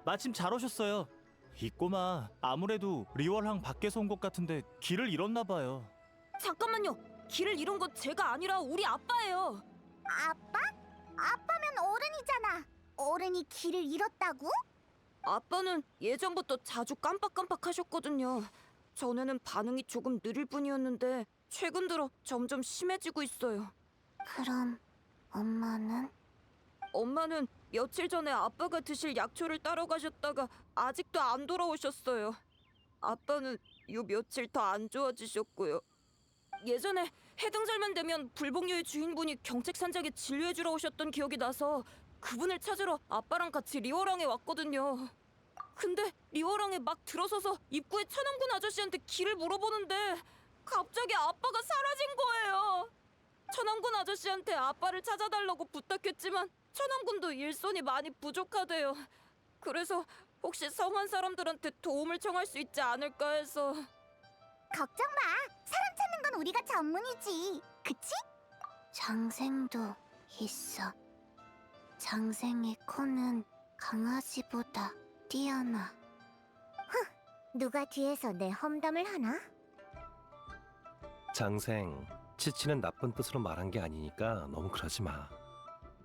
마침 잘 오셨어요. 이 꼬마 아무래도 리월항 밖에서 온 것 같은데 길을 잃었나 봐요. 잠깐만요. 길을 잃은 건 제가 아니라 우리 아빠예요. 아빠? 아빠면 어른이잖아. 어른이 길을 잃었다고? 아빠는 예전부터 자주 깜빡깜빡하셨거든요. 전에는 반응이 조금 느릴 뿐이었는데 최근 들어 점점 심해지고 있어요. 그럼 엄마는? 엄마는 며칠 전에 아빠가 드실 약초를 따러 가셨다가 아직도 안 돌아오셨어요. 아빠는 요 며칠 더 안 좋아지셨고요. 예전에 해등절만 되면 불복녀의 주인분이 경책산장에 진료해주러 오셨던 기억이 나서 그분을 찾으러 아빠랑 같이 리워랑에 왔거든요. 근데 리워랑에 막 들어서서 입구에 천왕군 아저씨한테 길을 물어보는데 갑자기 아빠가 사라진 거예요. 천왕군 아저씨한테 아빠를 찾아달라고 부탁했지만 천왕군도 일손이 많이 부족하대요. 그래서 혹시 성한 사람들한테 도움을 청할 수 있지 않을까 해서. 걱정 마. 사람 찾는 건 우리가 전문이지. 그치? 장생도 있어. 장생의 코는 강아지보다 뛰어나. 누가 뒤에서 내 험담을 하나? 장생, 치치는 나쁜 뜻으로 말한 게 아니니까 너무 그러지 마.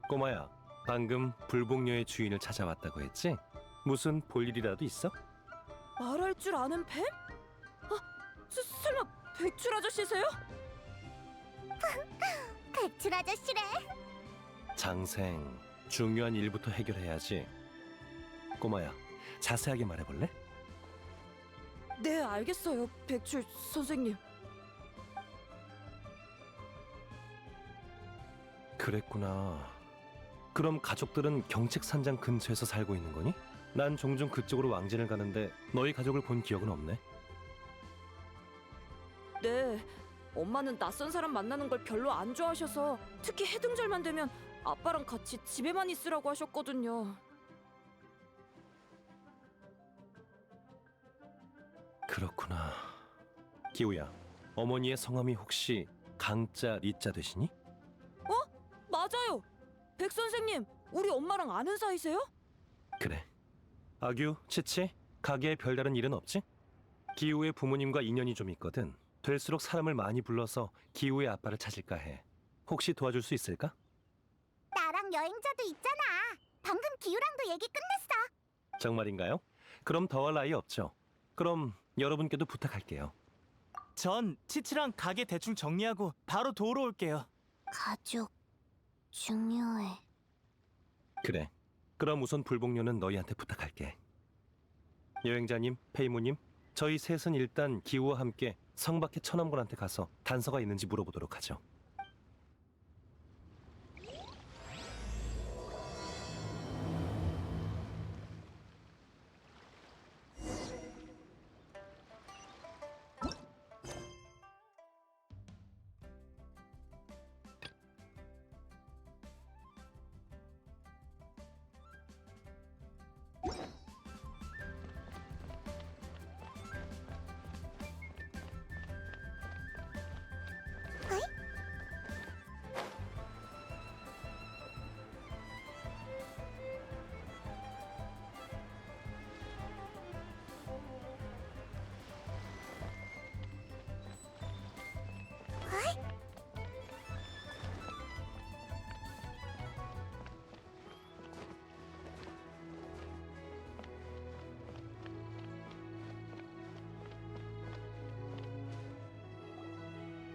꼬마야, 방금 불복녀의 주인을 찾아왔다고 했지? 무슨 볼일이라도 있어? 말할 줄 아는 뱀? 설마 백출 아저씨세요? 배출 아저씨래. 장생, 중요한 일부터 해결해야지. 꼬마야, 자세하게 말해볼래? 네, 알겠어요, 백출 선생님. 그랬구나. 그럼 가족들은 경책산장 근처에서 살고 있는 거니? 난 종종 그쪽으로 왕진을 가는데 너희 가족을 본 기억은 없네. 네, 엄마는 낯선 사람 만나는 걸 별로 안 좋아하셔서 특히 해등절만 되면 아빠랑 같이 집에만 있으라고 하셨거든요. 그렇구나. 기우야, 어머니의 성함이 혹시 강자 리자 되시니? 맞아요. 백 선생님, 우리 엄마랑 아는 사이세요? 그래. 아규, 치치, 가게에 별다른 일은 없지? 기우의 부모님과 인연이 좀 있거든. 될수록 사람을 많이 불러서 기우의 아빠를 찾을까 해. 혹시 도와줄 수 있을까? 나랑 여행자도 있잖아. 방금 기우랑도 얘기 끝냈어. 정말인가요? 그럼 더할 나위 없죠. 그럼 여러분께도 부탁할게요. 전 치치랑 가게 대충 정리하고 바로 도우러 올게요. 가족 중요해. 그래. 그럼 우선 불복녀는 너희한테 부탁할게. 여행자님, 페이모님, 저희 셋은 일단 기우와 함께 성 밖의 천왕군한테 가서 단서가 있는지 물어보도록 하죠.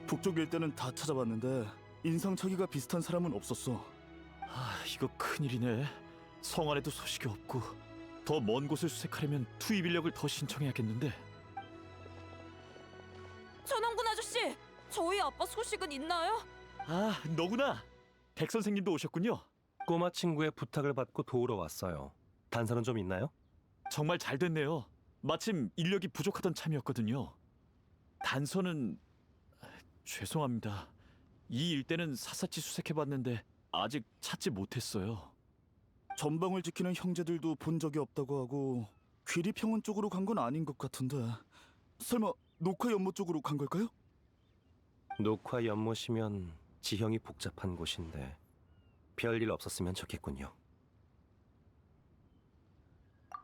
북쪽 일대는 다 찾아봤는데 인상착의가 비슷한 사람은 없었어. 이거 큰일이네. 성 안에도 소식이 없고 더 먼 곳을 수색하려면 투입 인력을 더 신청해야겠는데. 천왕군 아저씨, 저희 아빠 소식은 있나요? 너구나. 백 선생님도 오셨군요. 꼬마 친구의 부탁을 받고 도우러 왔어요. 단서는 좀 있나요? 정말 잘 됐네요. 마침 인력이 부족하던 참이었거든요. 단서는 죄송합니다. 이 일대는 샅샅이 수색해봤는데 아직 찾지 못했어요. 전방을 지키는 형제들도 본 적이 없다고 하고 귀리평원 쪽으로 간 건 아닌 것 같은데 설마 녹화 연못 쪽으로 간 걸까요? 녹화 연못이면 지형이 복잡한 곳인데 별일 없었으면 좋겠군요.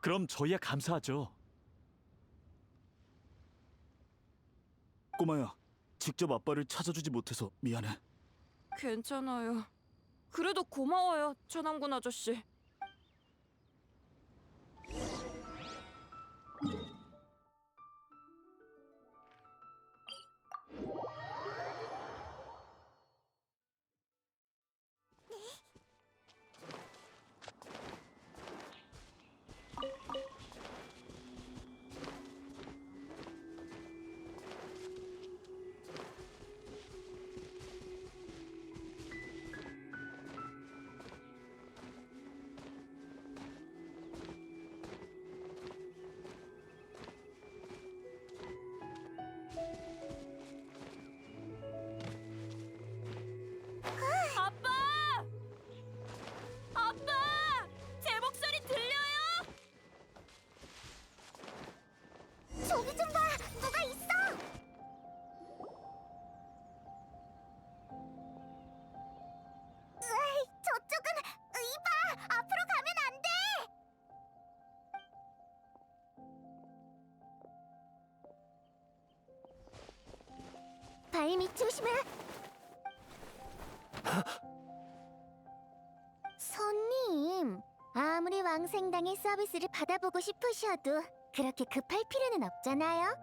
그럼 저희야 감사하죠. 꼬마야, 직접 아빠를 찾아주지 못해서 미안해. 괜찮아요. 그래도 고마워요, 천왕군 아저씨. 아빠! 아빠! 제 목소리 들려요? 저기 좀 봐! 누가 있어! 으이, 저쪽은 이봐! 앞으로 가면 안 돼! 발밑 조심해! 손님, 아무리 왕생당의 서비스를 받아보고 싶으셔도 그렇게 급할 필요는 없잖아요.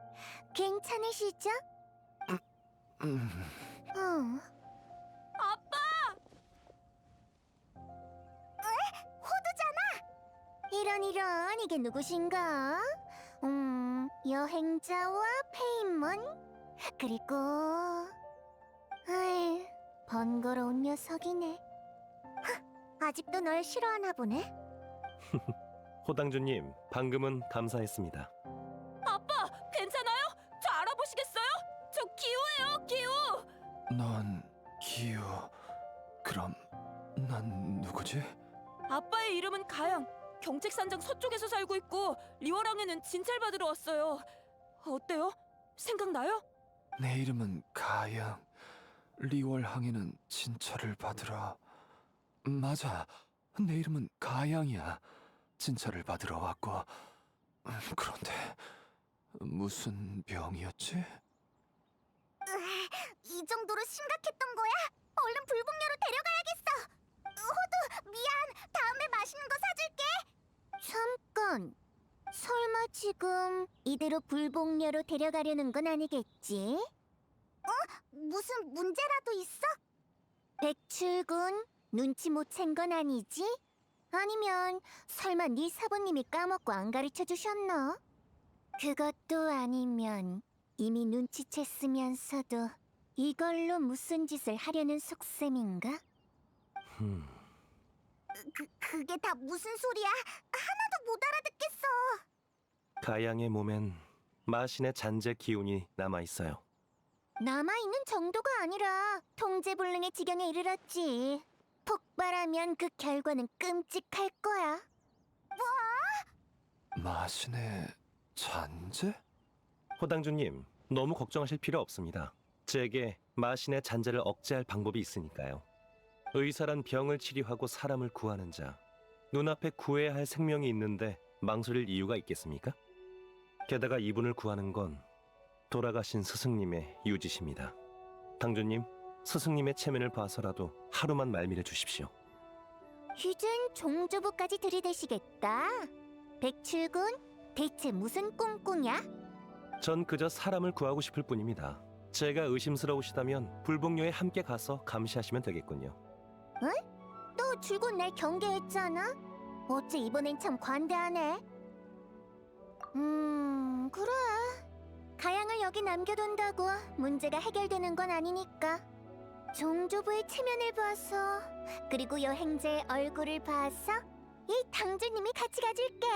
괜찮으시죠? 아빠! 호두잖아. 이런 이게 누구신가? 여행자와 페인몬 그리고 번거로운 녀석이네. 아직도 널 싫어하나 보네. 호당주님, 방금은 감사했습니다. 아빠! 괜찮아요? 저 알아보시겠어요? 저 기우예요, 기우! 넌 기우. 그럼 난 누구지? 아빠의 이름은 가양. 경책산장 서쪽에서 살고 있고 리워랑에는 진찰 받으러 왔어요. 어때요? 생각나요? 내 이름은 가양. 리월항에는 진찰을 받으러. 맞아. 내 이름은 가양이야. 진찰을 받으러 왔고. 그런데 무슨 병이었지? 이 정도로 심각했던 거야? 얼른 불복녀로 데려가야겠어. 호두, 미안. 다음에 맛있는 거 사줄게. 잠깐. 설마 지금 이대로 불복녀로 데려가려는 건 아니겠지? 무슨 문제라도 있어? 백출군, 눈치 못 챈 건 아니지? 아니면 설마 네 사부님이 까먹고 안 가르쳐 주셨나? 그것도 아니면 이미 눈치챘으면서도 이걸로 무슨 짓을 하려는 속셈인가? 그게 다 무슨 소리야? 하나도 못 알아듣겠어. 가양의 몸엔 마신의 잔재 기운이 남아 있어요. 남아있는 정도가 아니라 통제불능의 지경에 이르렀지. 폭발하면 그 결과는 끔찍할 거야. 마신의 잔재? 호당주님, 너무 걱정하실 필요 없습니다. 제게 마신의 잔재를 억제할 방법이 있으니까요. 의사란 병을 치료하고 사람을 구하는 자. 눈앞에 구해야 할 생명이 있는데 망설일 이유가 있겠습니까? 게다가 이분을 구하는 건 돌아가신 스승님의 유지십니다. 당주님, 스승님의 체면을 봐서라도 하루만 말미를 주십시오. 이젠 종조부까지 들이대시겠다. 백출군, 대체 무슨 꿍꿍이야? 전 그저 사람을 구하고 싶을 뿐입니다. 제가 의심스러우시다면 불복녀에 함께 가서 감시하시면 되겠군요. 너 줄곧 날 경계했잖아. 어째 이번엔 참 관대하네. 그래. 가양을 여기 남겨둔다고 문제가 해결되는 건 아니니까. 종조부의 체면을 봐서, 그리고 여행자의 얼굴을 봐서 이 당주님이 같이 가줄게.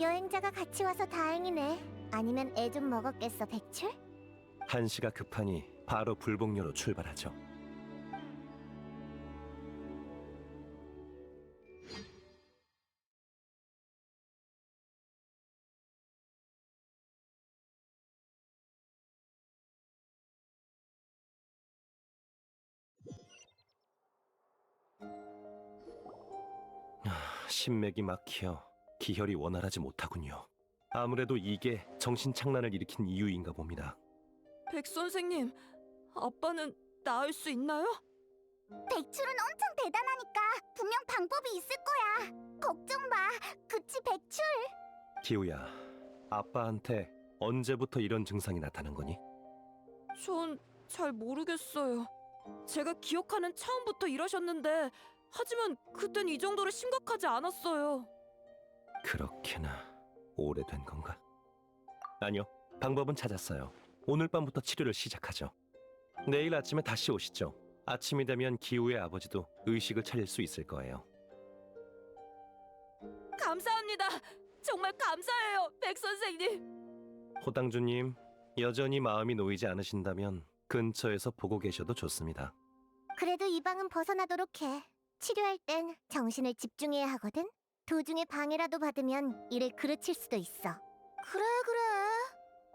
여행자가 같이 와서 다행이네. 아니면 애 좀 먹었겠어, 백출? 한시가 급하니 바로 불복녀로 출발하죠. 신맥이 막혀 기혈이 원활하지 못하군요. 아무래도 이게 정신착란을 일으킨 이유인가 봅니다. 백 선생님, 아빠는 나을 수 있나요? 백출은 엄청 대단하니까 분명 방법이 있을 거야. 걱정 마. 그치, 백출? 기우야, 아빠한테 언제부터 이런 증상이 나타난 거니? 전 잘 모르겠어요. 제가 기억하는 처음부터 이러셨는데 하지만 그땐 이 정도로 심각하지 않았어요. 그렇게나 오래된 건가? 아니요, 방법은 찾았어요. 오늘 밤부터 치료를 시작하죠. 내일 아침에 다시 오시죠. 아침이 되면 기우의 아버지도 의식을 차릴 수 있을 거예요. 감사합니다. 정말 감사해요, 백 선생님. 호당주님, 여전히 마음이 놓이지 않으신다면 근처에서 보고 계셔도 좋습니다. 그래도 이 방은 벗어나도록 해. 치료할 땐 정신을 집중해야 하거든. 도중에 방해라도 받으면 일을 그르칠 수도 있어. 그래.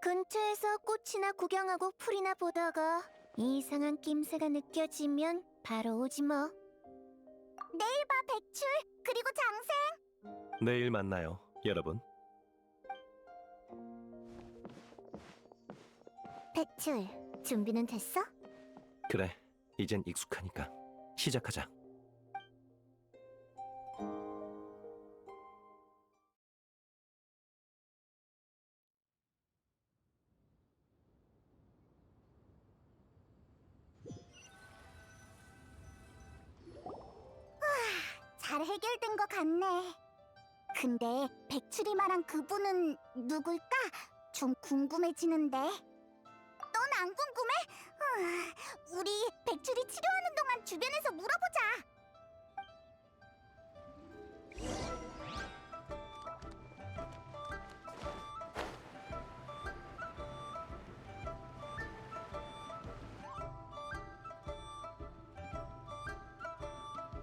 근처에서 꽃이나 구경하고 풀이나 보다가 이상한 낌새가 느껴지면 바로 오지 뭐. 내일 봐, 백출. 그리고 장생. 내일 만나요, 여러분. 백출, 준비는 됐어? 그래, 이젠 익숙하니까 시작하자. 잘 해결된 것 같네. 근데 백출이 말한 그분은 누굴까? 좀 궁금해지는데. 넌 안 궁금해? 우리 백출이 치료하는 동안 주변에서 물어보자.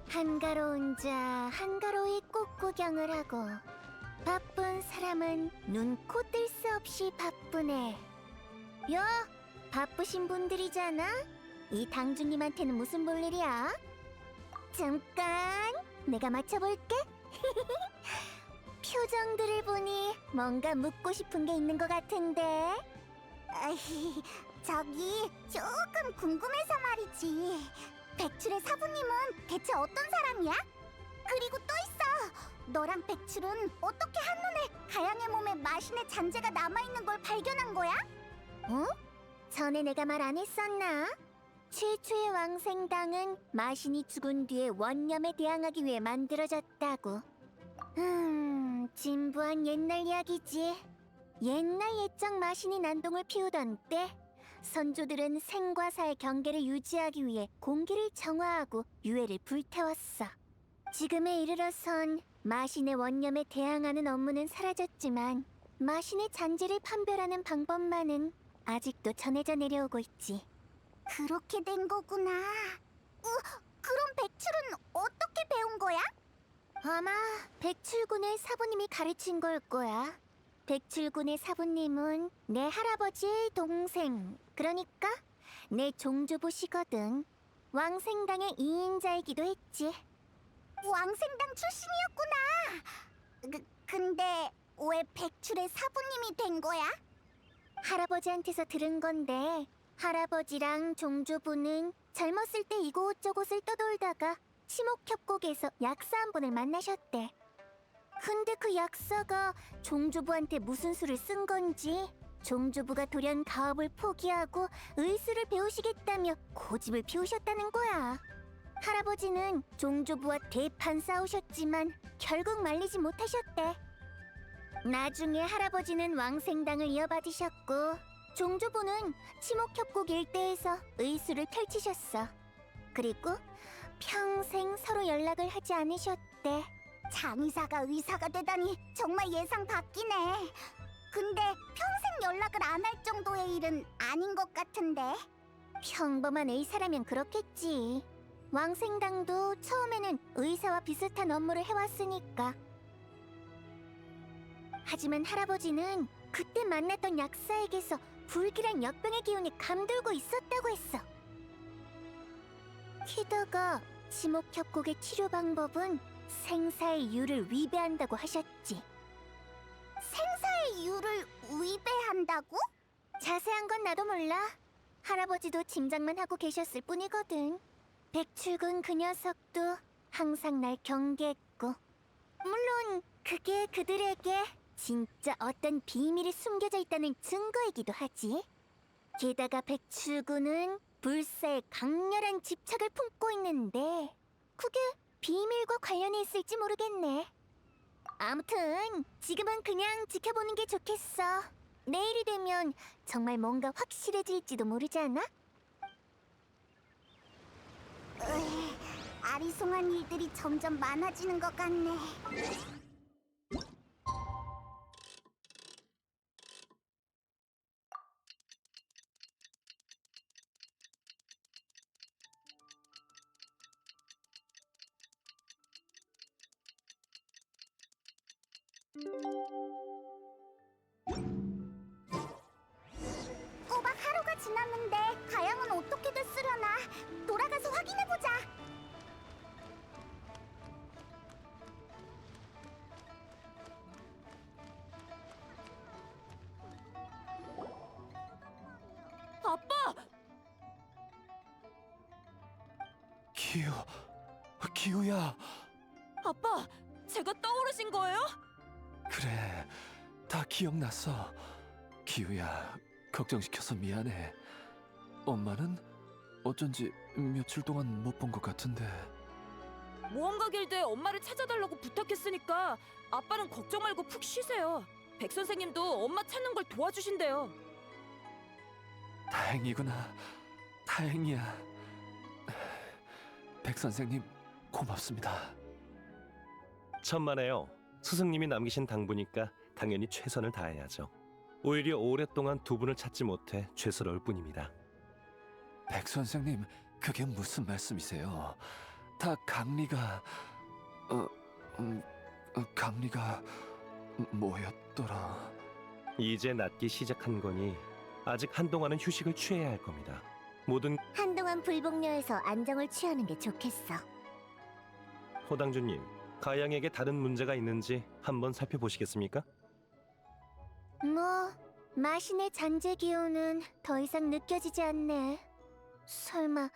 한가로운 자 한가로이 꽃 구경을 하고 바쁜 사람은 눈, 코 뜰 새 없이 바쁘네. 야, 바쁘신 분들이잖아? 이 당주님한테는 무슨 볼일이야? 잠깐, 내가 맞춰볼게. 표정들을 보니 뭔가 묻고 싶은 게 있는 것 같은데. 저기 조금 궁금해서 말이지. 백출의 사부님은 대체 어떤 사람이야? 그리고 또 있어. 너랑 백출은 어떻게 한눈에 가양의 몸에 마신의 잔재가 남아있는 걸 발견한 거야? 어? 전에 내가 말 안 했었나? 최초의 왕생당은 마신이 죽은 뒤에 원념에 대항하기 위해 만들어졌다고. 진부한 옛날 이야기지. 옛날 옛적 마신이 난동을 피우던 때 선조들은 생과 사의 경계를 유지하기 위해 공기를 정화하고 유해를 불태웠어. 지금에 이르러선 마신의 원념에 대항하는 업무는 사라졌지만 마신의 잔재를 판별하는 방법만은 아직도 전해져 내려오고 있지. 그렇게 된 거구나. 그럼 백출은 어떻게 배운 거야? 아마 백출군의 사부님이 가르친 걸 거야. 백출군의 사부님은 내 할아버지의 동생, 그러니까 내 종조부시거든. 왕생당의 2인자이기도 했지. 왕생당 출신이었구나. 근데 왜 백출의 사부님이 된 거야? 할아버지한테서 들은 건데 할아버지랑 종조부는 젊었을 때 이곳저곳을 떠돌다가 치목협곡에서 약사 한 분을 만나셨대. 근데 그 약사가 종조부한테 무슨 수를 쓴 건지 종조부가 돌연 가업을 포기하고 의술을 배우시겠다며 고집을 피우셨다는 거야. 할아버지는 종조부와 대판 싸우셨지만 결국 말리지 못하셨대. 나중에 할아버지는 왕생당을 이어받으셨고 종조부는 치목협곡 일대에서 의술을 펼치셨어. 그리고 평생 서로 연락을 하지 않으셨대. 장의사가 의사가 되다니 정말 예상 밖이네. 근데 평생 연락을 안 할 정도의 일은 아닌 것 같은데. 평범한 의사라면 그렇겠지. 왕생당도 처음에는 의사와 비슷한 업무를 해왔으니까. 하지만 할아버지는 그때 만났던 약사에게서 불길한 역병의 기운이 감돌고 있었다고 했어. 게다가 치목협곡의 치료 방법은 생사의 유를 위배한다고 하셨지. 거지. 생사의 이유를 위배한다고? 자세한 건 나도 몰라. 할아버지도 짐작만 하고 계셨을 뿐이거든. 백출군 그 녀석도 항상 날 경계했고, 물론 그게 그들에게 진짜 어떤 비밀이 숨겨져 있다는 증거이기도 하지. 게다가 백출군은 불사에 강렬한 집착을 품고 있는데 그게 비밀과 관련이 있을지 모르겠네. 아무튼 지금은 그냥 지켜보는 게 좋겠어. 내일이 되면 정말 뭔가 확실해질지도 모르잖아. 아리송한 일들이 점점 많아지는 것 같네. 꼬박 하루가 지났는데 가양은 어떻게 됐으려나. 돌아가서 확인해보자. 아빠! 기우야. 아빠! 제가 떠오르신 거예요? 그래, 다 기억났어. 기우야, 걱정시켜서 미안해. 엄마는 어쩐지 며칠 동안 못 본 것 같은데. 모험가 길드에 엄마를 찾아달라고 부탁했으니까 아빠는 걱정 말고 푹 쉬세요. 백 선생님도 엄마 찾는 걸 도와주신대요. 다행이구나. 다행이야. 백 선생님, 고맙습니다. 천만에요. 스승님이 남기신 당부니까 당연히 최선을 다해야죠. 오히려 오랫동안 두 분을 찾지 못해 죄스러울 뿐입니다. 백 선생님, 그게 무슨 말씀이세요? 다 강리가... 강리가 뭐였더라? 이제 낫기 시작한 거니 아직 한동안은 휴식을 취해야 할 겁니다. 모든 한동안 불복녀에서 안정을 취하는 게 좋겠어. 호당주님, 가양에게 다른 문제가 있는지 한번 살펴보시겠습니까? 뭐 마신의 잔재 기운은 더 이상 느껴지지 않네. 설마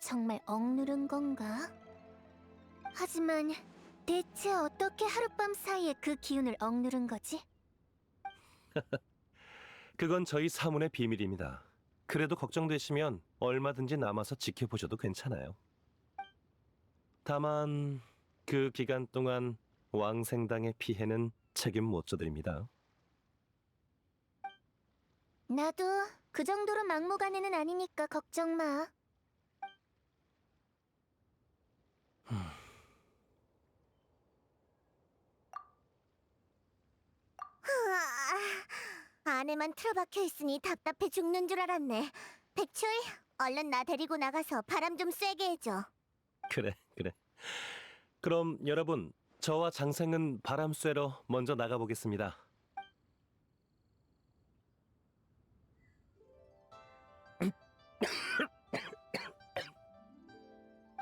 정말 억누른 건가? 하지만 대체 어떻게 하룻밤 사이에 그 기운을 억누른 거지? 그건 저희 사문의 비밀입니다. 그래도 걱정되시면 얼마든지 남아서 지켜보셔도 괜찮아요. 다만 그 기간 동안 왕생당의 피해는 책임 못 져드립니다. 나도 그 정도로 막무가내는 아니니까 걱정 마. 안에만 틀어박혀 있으니 답답해 죽는 줄 알았네. 백출, 얼른 나 데리고 나가서 바람 좀 쐬게 해줘. 그래. 그럼 여러분, 저와 장생은 바람 쐬러 먼저 나가보겠습니다.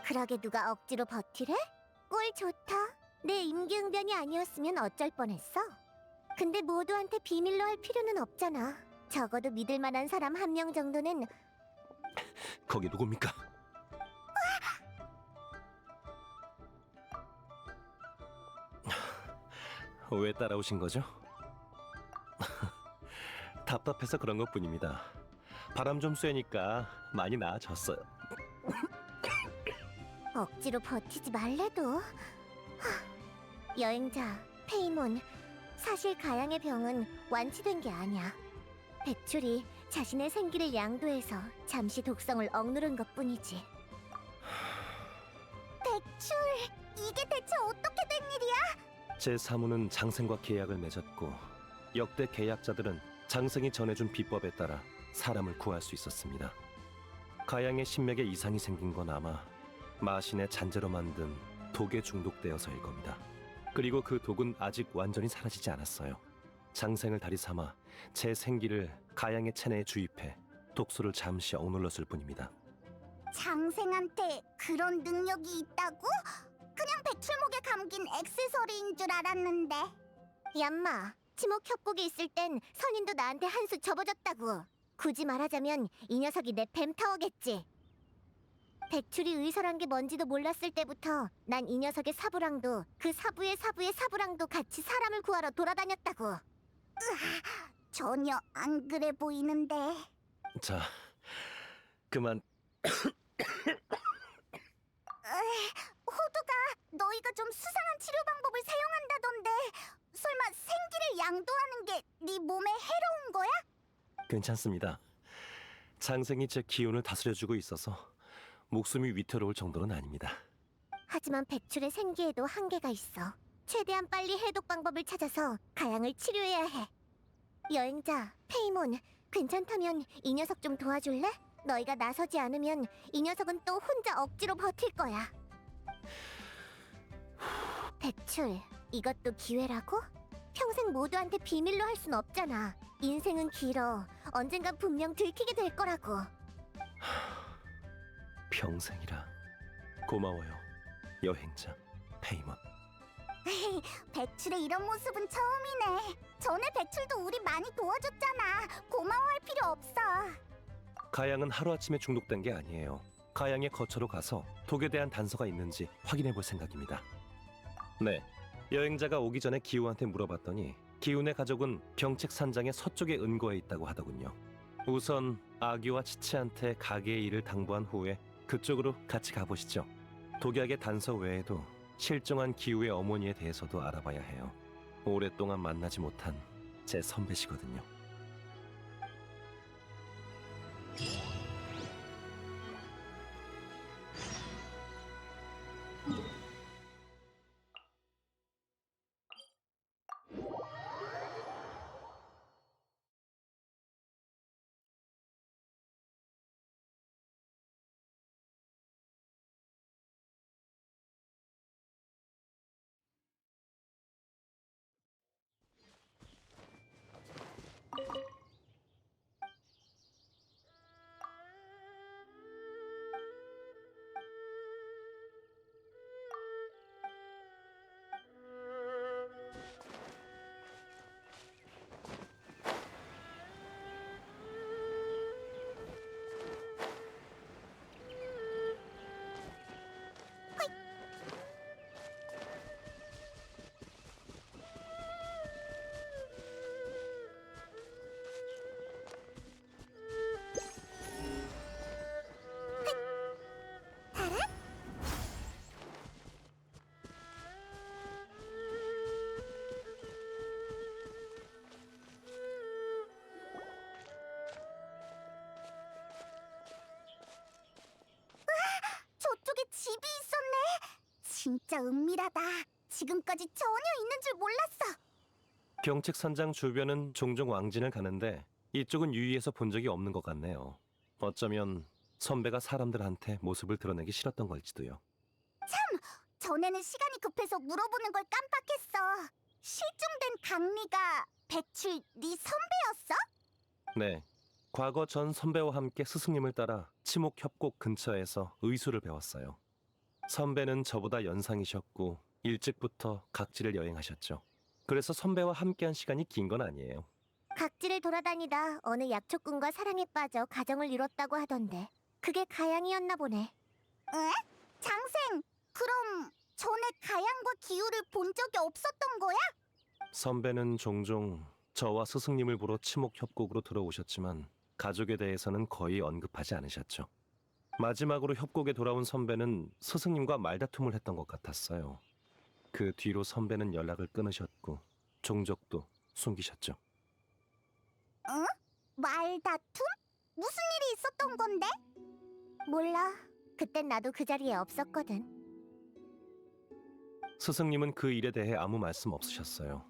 그러게 누가 억지로 버티래? 꼴 좋다. 내 임기응변이 아니었으면 어쩔 뻔했어. 근데 모두한테 비밀로 할 필요는 없잖아. 적어도 믿을 만한 사람 한 명 정도는. 거기 누굽니까? 왜 따라오신 거죠? 답답해서 그런 것뿐입니다. 바람 좀 쐬니까 많이 나아졌어요. 억지로 버티지 말래도. 여행자, 페이몬, 사실 가양의 병은 완치된 게 아니야. 백출이 자신의 생기를 양도해서 잠시 독성을 억누른 것뿐이지. 백출, 이게 대체 어떻게 된 일이야? 제 사무는 장생과 계약을 맺었고 역대 계약자들은 장생이 전해준 비법에 따라 사람을 구할 수 있었습니다. 가양의 신맥에 이상이 생긴 건 아마 마신의 잔재로 만든 독에 중독되어서일 겁니다. 그리고 그 독은 아직 완전히 사라지지 않았어요. 장생을 다리 삼아 제 생기를 가양의 체내에 주입해 독소를 잠시 억눌렀을 뿐입니다. 장생한테 그런 능력이 있다고? 그냥 백출목에 감긴 액세서리인 줄 알았는데. 얌마, 치목 협곡에 있을 땐 선인도 나한테 한 수 접어줬다고. 굳이 말하자면 이 녀석이 내 뱀타워겠지. 백출이 의설한 게 뭔지도 몰랐을 때부터 난 이 녀석의 사부랑도 그 사부의 사부의 사부랑도 같이 사람을 구하러 돌아다녔다고. 전혀 안 그래 보이는데. 자, 그만. 호두가 너희가 좀 수상한 치료 방법을 사용한다던데 설마 생기를 양도하는 게 네 몸에 해로운 거야? 괜찮습니다. 장생이 제 기운을 다스려주고 있어서 목숨이 위태로울 정도는 아닙니다. 하지만 백출의 생기에도 한계가 있어. 최대한 빨리 해독 방법을 찾아서 가양을 치료해야 해. 여행자, 페이몬, 괜찮다면 이 녀석 좀 도와줄래? 너희가 나서지 않으면 이 녀석은 또 혼자 억지로 버틸 거야. 백출, 이것도 기회라고? 평생 모두한테 비밀로 할 순 없잖아. 인생은 길어. 언젠간 분명 들키게 될 거라고. 평생이라. 고마워요, 여행자 페이몬. 백출의 이런 모습은 처음이네. 전에 백출도 우리 많이 도와줬잖아. 고마워할 필요 없어. 가양은 하루아침에 중독된 게 아니에요. 가양의 거처로 가서 독에 대한 단서가 있는지 확인해 볼 생각입니다. 네, 여행자가 오기 전에 기우한테 물어봤더니 기우네 가족은 병책 산장의 서쪽에 은거해 있다고 하더군요. 우선 아기와 치치한테 가게의 일을 당부한 후에 그쪽으로 같이 가보시죠. 독약의 단서 외에도 실종한 기우의 어머니에 대해서도 알아봐야 해요. 오랫동안 만나지 못한 제 선배시거든요. 저쪽에 집이 있었네. 진짜 은밀하다. 지금까지 전혀 있는 줄 몰랐어. 병책 산장 주변은 종종 왕진을 가는데 이쪽은 유의해서 본 적이 없는 것 같네요. 어쩌면 선배가 사람들한테 모습을 드러내기 싫었던 걸지도요. 전에는 시간이 급해서 물어보는 걸 깜빡했어. 실종된 강리가 백출 네 선배였어? 네, 과거 전 선배와 함께 스승님을 따라 치목협곡 근처에서 의수를 배웠어요. 선배는 저보다 연상이셨고 일찍부터 각지를 여행하셨죠. 그래서 선배와 함께한 시간이 긴 건 아니에요. 각지를 돌아다니다 어느 약초꾼과 사랑에 빠져 가정을 이뤘다고 하던데 그게 가양이었나 보네. 에? 장생, 그럼 전에 가양과 기우를 본 적이 없었던 거야? 선배는 종종 저와 스승님을 보러 치목협곡으로 들어오셨지만 가족에 대해서는 거의 언급하지 않으셨죠. 마지막으로 협곡에 돌아온 선배는 스승님과 말다툼을 했던 것 같았어요. 그 뒤로 선배는 연락을 끊으셨고 종족도 숨기셨죠. 말다툼? 무슨 일이 있었던 건데? 몰라. 그땐 나도 그 자리에 없었거든. 스승님은 그 일에 대해 아무 말씀 없으셨어요.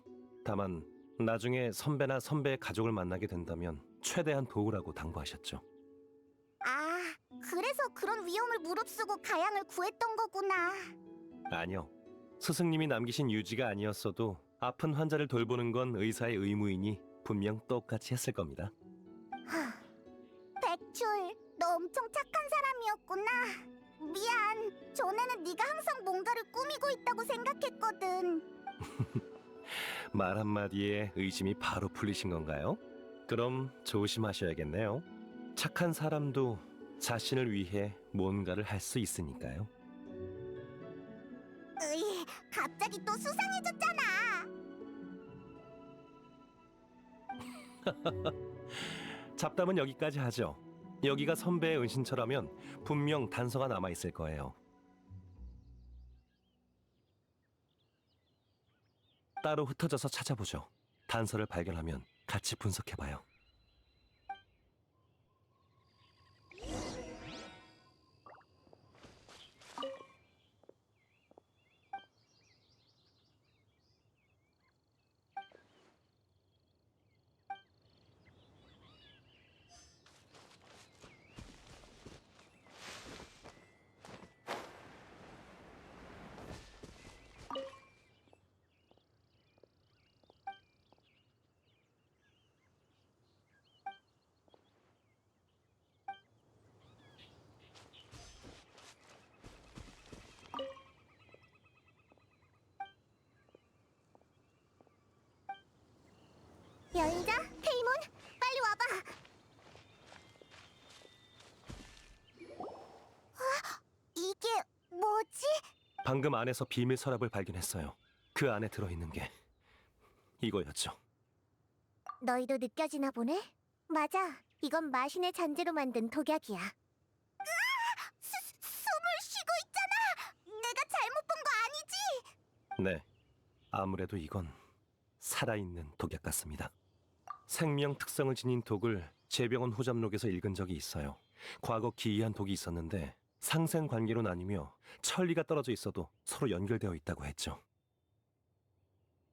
다만 나중에 선배나 선배의 가족을 만나게 된다면 최대한 도우라고 당부하셨죠. 아, 그래서 그런 위험을 무릅쓰고 가양을 구했던 거구나. 아니요. 스승님이 남기신 유지가 아니었어도 아픈 환자를 돌보는 건 의사의 의무이니 분명 똑같이 했을 겁니다. 백출, 너 엄청 착한 사람이었구나. 미안, 전에는 네가 항상 뭔가를 꾸미고 있다고 생각했거든. 말 한마디에 의심이 바로 풀리신 건가요? 그럼 조심하셔야겠네요. 착한 사람도 자신을 위해 뭔가를 할 수 있으니까요. 으이, 갑자기 또 수상해졌잖아. 잡담은 여기까지 하죠. 여기가 선배의 은신처라면 분명 단서가 남아있을 거예요. 따로 흩어져서 찾아보죠. 단서를 발견하면 같이 분석해봐요. 여행자, 페이몬, 빨리 와봐. 이게 뭐지? 방금 안에서 비밀 서랍을 발견했어요. 그 안에 들어있는 게 이거였죠. 너희도 느껴지나 보네? 맞아, 이건 마신의 잔재로 만든 독약이야. 숨을 쉬고 있잖아. 내가 잘못 본 거 아니지? 네, 아무래도 이건 살아있는 독약 같습니다. 생명 특성을 지닌 독을 제병원 후잡록에서 읽은 적이 있어요. 과거 기이한 독이 있었는데 상생관계로 나뉘며 천리가 떨어져 있어도 서로 연결되어 있다고 했죠.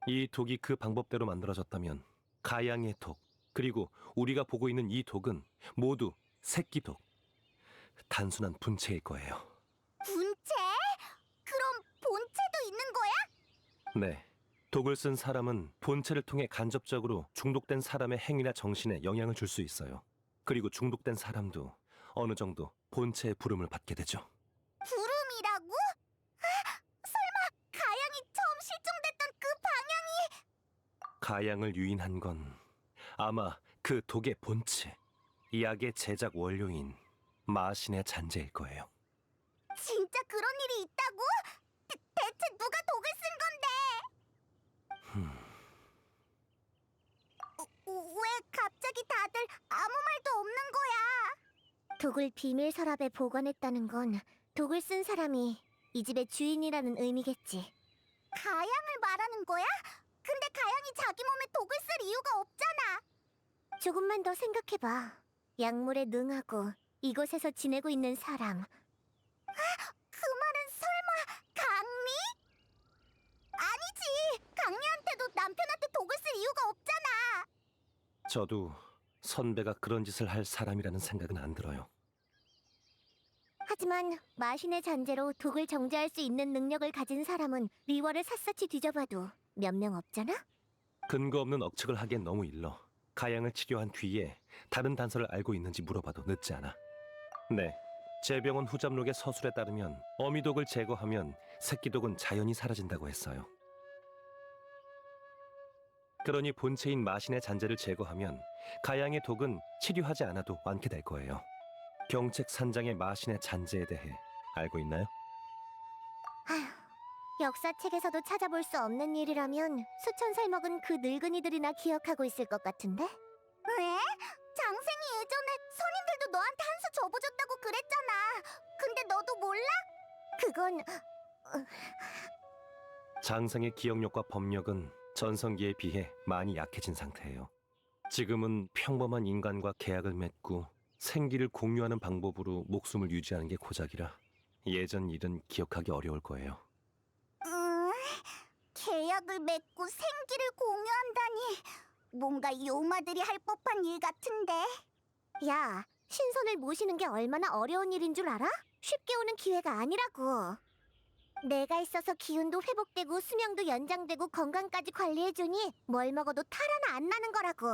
이 독이 그 방법대로 만들어졌다면 가양의 독, 그리고 우리가 보고 있는 이 독은 모두 새끼독, 단순한 분체일 거예요. 분체? 그럼 본체도 있는 거야? 네, 독을 쓴 사람은 본체를 통해 간접적으로 중독된 사람의 행위나 정신에 영향을 줄 수 있어요. 그리고 중독된 사람도 어느 정도 본체의 부름을 받게 되죠. 구름이라고? 설마 가양이 처음 실종됐던 그 방향이? 가양을 유인한 건 아마 그 독의 본체, 이 약의 제작 원료인 마신의 잔재일 거예요. 진짜 그런 일이 있다고? 대체 누가 독을 쓴 건데? 왜 갑자기 다들 아무 말도 없는 거야? 독을 비밀 서랍에 보관했다는 건 독을 쓴 사람이 이 집의 주인이라는 의미겠지. 가양을 말하는 거야? 근데 가양이 자기 몸에 독을 쓸 이유가 없잖아. 조금만 더 생각해봐. 약물에 능하고 이곳에서 지내고 있는 사람. 그 말은 설마 강미? 아니지. 강미한테도 남편한테 독을 쓸 이유가 없잖아. 저도 선배가 그런 짓을 할 사람이라는 생각은 안 들어요. 하지만 마신의 잔재로 독을 정제할 수 있는 능력을 가진 사람은 리월을 샅샅이 뒤져봐도 몇 명 없잖아? 근거 없는 억측을 하기엔 너무 일러. 가양을 치료한 뒤에 다른 단서를 알고 있는지 물어봐도 늦지 않아. 네, 제병원 후잡록의 서술에 따르면 어미독을 제거하면 새끼독은 자연히 사라진다고 했어요. 그러니 본체인 마신의 잔재를 제거하면 가양의 독은 치료하지 않아도 완쾌될 거예요. 경책 산장의 마신의 잔재에 대해 알고 있나요? 아휴, 역사책에서도 찾아볼 수 없는 일이라면 수천 살 먹은 그 늙은이들이나 기억하고 있을 것 같은데? 왜? 장생이 예전에 선인들도 너한테 한 수 줘보줬다고 그랬잖아. 근데 너도 몰라? 그건... 장생의 기억력과 법력은 전성기에 비해 많이 약해진 상태예요. 지금은 평범한 인간과 계약을 맺고 생기를 공유하는 방법으로 목숨을 유지하는 게 고작이라 예전 일은 기억하기 어려울 거예요. 계약을 맺고 생기를 공유한다니 뭔가 요마들이 할 법한 일 같은데. 야, 신선을 모시는 게 얼마나 어려운 일인 줄 알아? 쉽게 오는 기회가 아니라고. 내가 있어서 기운도 회복되고 수명도 연장되고 건강까지 관리해주니 뭘 먹어도 탈 하나 안 나는 거라고.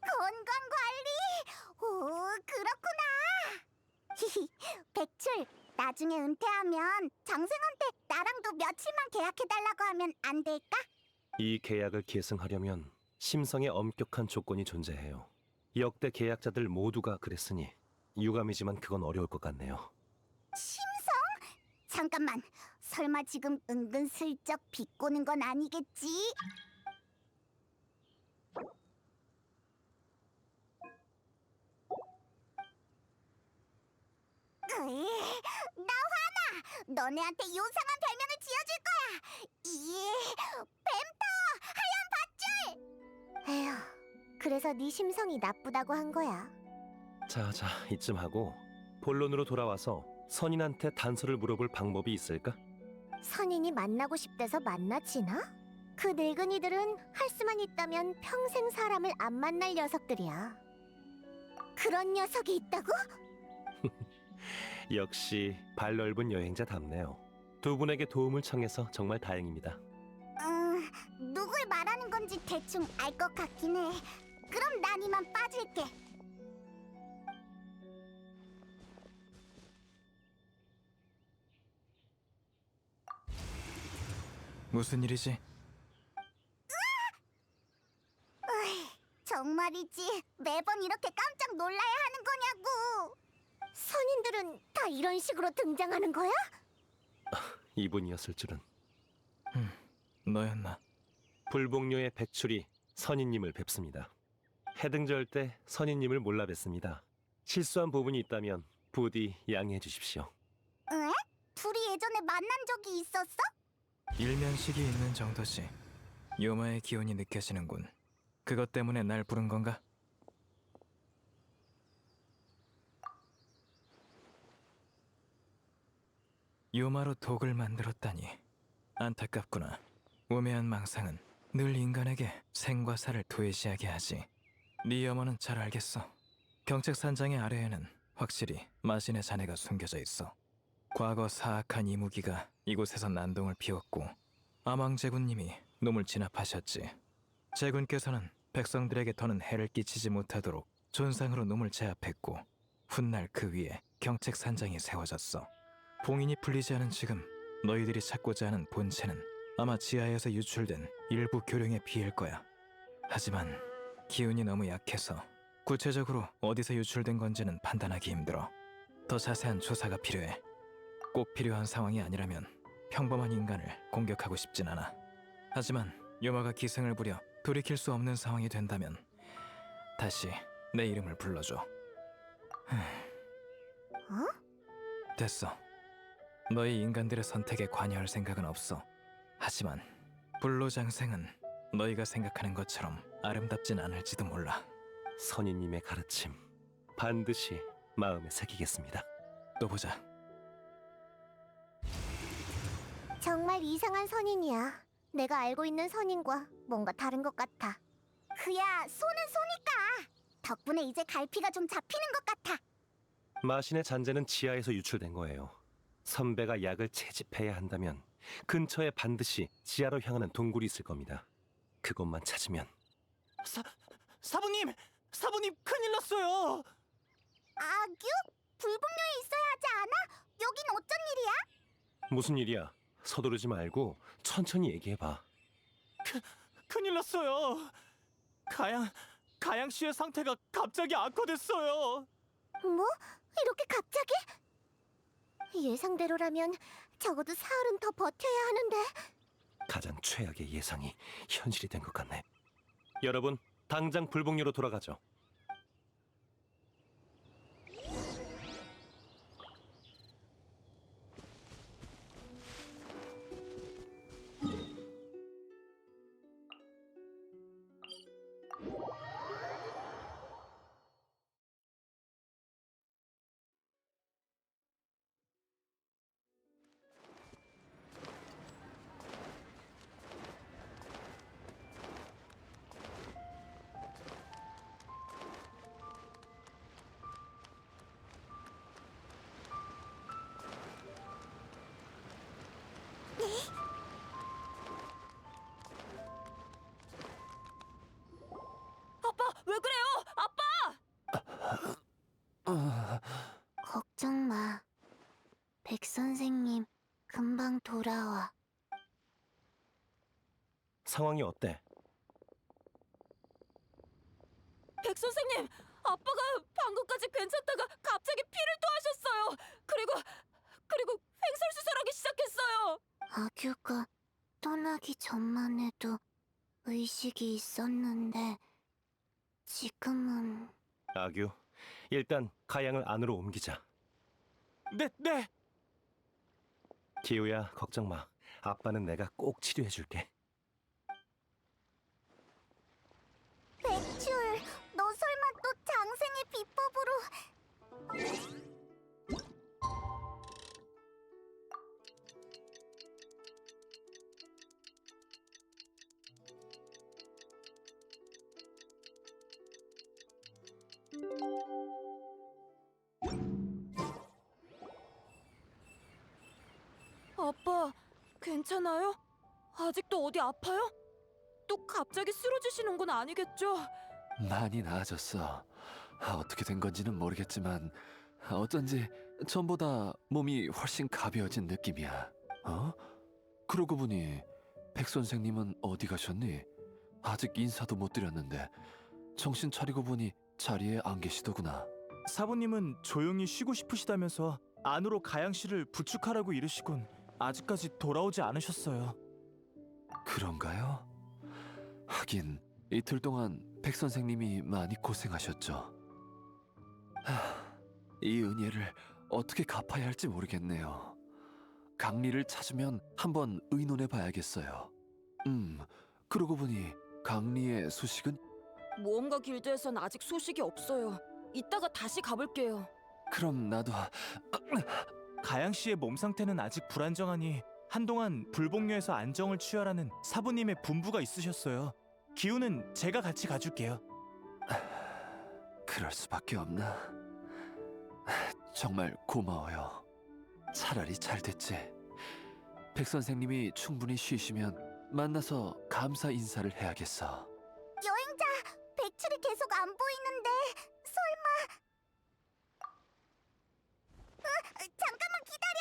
건강관리? 오, 그렇구나. 히히, 백출, 나중에 은퇴하면 장생한테 나랑도 며칠만 계약해달라고 하면 안 될까? 이 계약을 계승하려면 심성에 엄격한 조건이 존재해요. 역대 계약자들 모두가 그랬으니 유감이지만 그건 어려울 것 같네요. 심성? 잠깐만. 설마 지금 은근슬쩍 비꼬는 건 아니겠지? 으이, 나 화나! 너네한테 요상한 별명을 지어줄 거야! 뱀터! 하얀 밧줄! 에휴, 그래서 네 심성이 나쁘다고 한 거야. 자, 이쯤 하고 본론으로 돌아와서 선인한테 단서를 물어볼 방법이 있을까? 선인이 만나고 싶대서 만나지나? 그 늙은이들은 할 수만 있다면 평생 사람을 안 만날 녀석들이야. 그런 녀석이 있다고? 역시 발 넓은 여행자답네요. 두 분에게 도움을 청해서 정말 다행입니다. 누굴 말하는 건지 대충 알 것 같긴 해. 그럼 난 이만 빠질게. 무슨 일이지? 정말이지. 매번 이렇게 깜짝 놀라야 하는 거냐고. 선인들은 다 이런 식으로 등장하는 거야? 이분이었을 줄은. 너였나? 불복녀의 백출이 선인님을 뵙습니다. 해등절 때 선인님을 몰라 뵀습니다. 실수한 부분이 있다면 부디 양해해 주십시오. 에? 둘이 예전에 만난 적이 있었어? 일면식이 있는 정도지. 요마의 기운이 느껴지는군. 그것 때문에 날 부른 건가? 요마로 독을 만들었다니 안타깝구나. 우매한 망상은 늘 인간에게 생과 사를 도외시하게 하지. 네 염원은 잘 알겠어. 경책산장의 아래에는 확실히 마신의 잔해가 숨겨져 있어. 과거 사악한 이무기가 이곳에서 난동을 피웠고 아망제군님이 놈을 진압하셨지. 제군께서는 백성들에게 더는 해를 끼치지 못하도록 존상으로 놈을 제압했고 훗날 그 위에 경책산장이 세워졌어. 봉인이 풀리지 않은 지금 너희들이 찾고자 하는 본체는 아마 지하에서 유출된 일부 교령에 비일 거야. 하지만 기운이 너무 약해서 구체적으로 어디서 유출된 건지는 판단하기 힘들어. 더 자세한 조사가 필요해. 꼭 필요한 상황이 아니라면 평범한 인간을 공격하고 싶진 않아. 하지만 요마가 기승을 부려 돌이킬 수 없는 상황이 된다면 다시 내 이름을 불러줘. 됐어. 너희 인간들의 선택에 관여할 생각은 없어. 하지만 불로장생은 너희가 생각하는 것처럼 아름답진 않을지도 몰라. 선인님의 가르침 반드시 마음에 새기겠습니다. 또 보자. 정말 이상한 선인이야. 내가 알고 있는 선인과 뭔가 다른 것 같아. 그야 소는 소니까. 덕분에 이제 갈피가 좀 잡히는 것 같아. 마신의 잔재는 지하에서 유출된 거예요. 선배가 약을 채집해야 한다면 근처에 반드시 지하로 향하는 동굴이 있을 겁니다. 그것만 찾으면. 사부님! 사부님 큰일 났어요! 아규? 불분명히 있어야 하지 않아? 여긴 어쩐 일이야? 무슨 일이야? 서두르지 말고 천천히 얘기해봐. 큰일 났어요! 가양 씨의 상태가 갑자기 악화됐어요! 뭐? 이렇게 갑자기? 예상대로라면 적어도 사흘은 더 버텨야 하는데. 가장 최악의 예상이 현실이 된 것 같네. 여러분, 당장 불복녀로 돌아가죠. 아빠, 왜 그래요? 아빠! 걱정 마. 백 선생님 금방 돌아와. 상황이 어때? 백 선생님, 아빠가 방금까지 괜찮다가 갑자기 피를 토하셨어요. 그리고 횡설수설하기 시작했어요. 아규가 떠나기 전만 해도 의식이 있었는데 지금은 아규, 일단 가양을 안으로 옮기자. 네. 기우야, 걱정 마. 아빠는 내가 꼭 치료해줄게. 백출, 너 설마 또 장생의 비법으로... 아빠, 괜찮아요? 아직도 어디 아파요? 또 갑자기 쓰러지시는 건 아니겠죠? 많이 나아졌어. 어떻게 된 건지는 모르겠지만 어쩐지 전보다 몸이 훨씬 가벼워진 느낌이야. 어? 그러고 보니 백 선생님은 어디 가셨니? 아직 인사도 못 드렸는데 정신 차리고 보니 자리에 안 계시더구나. 사부님은 조용히 쉬고 싶으시다면서 안으로 가양 씨를 부축하라고 이르시곤 아직까지 돌아오지 않으셨어요. 그런가요? 하긴 이틀 동안 백 선생님이 많이 고생하셨죠. 이 은혜를 어떻게 갚아야 할지 모르겠네요. 강리를 찾으면 한번 의논해 봐야겠어요. 그러고 보니 강리의 소식은? 모험가 길드에선 아직 소식이 없어요. 이따가 다시 가볼게요. 그럼 나도 가양 씨의 몸 상태는 아직 불안정하니 한동안 불복료에서 안정을 취하라는 사부님의 분부가 있으셨어요. 기우는 제가 같이 가줄게요. 그럴 수밖에 없나? 정말 고마워요. 차라리 잘 됐지. 백 선생님이 충분히 쉬시면 만나서 감사 인사를 해야겠어. 여행자, 백출이 계속 안 보이는데 설마... 잠깐만 기다려!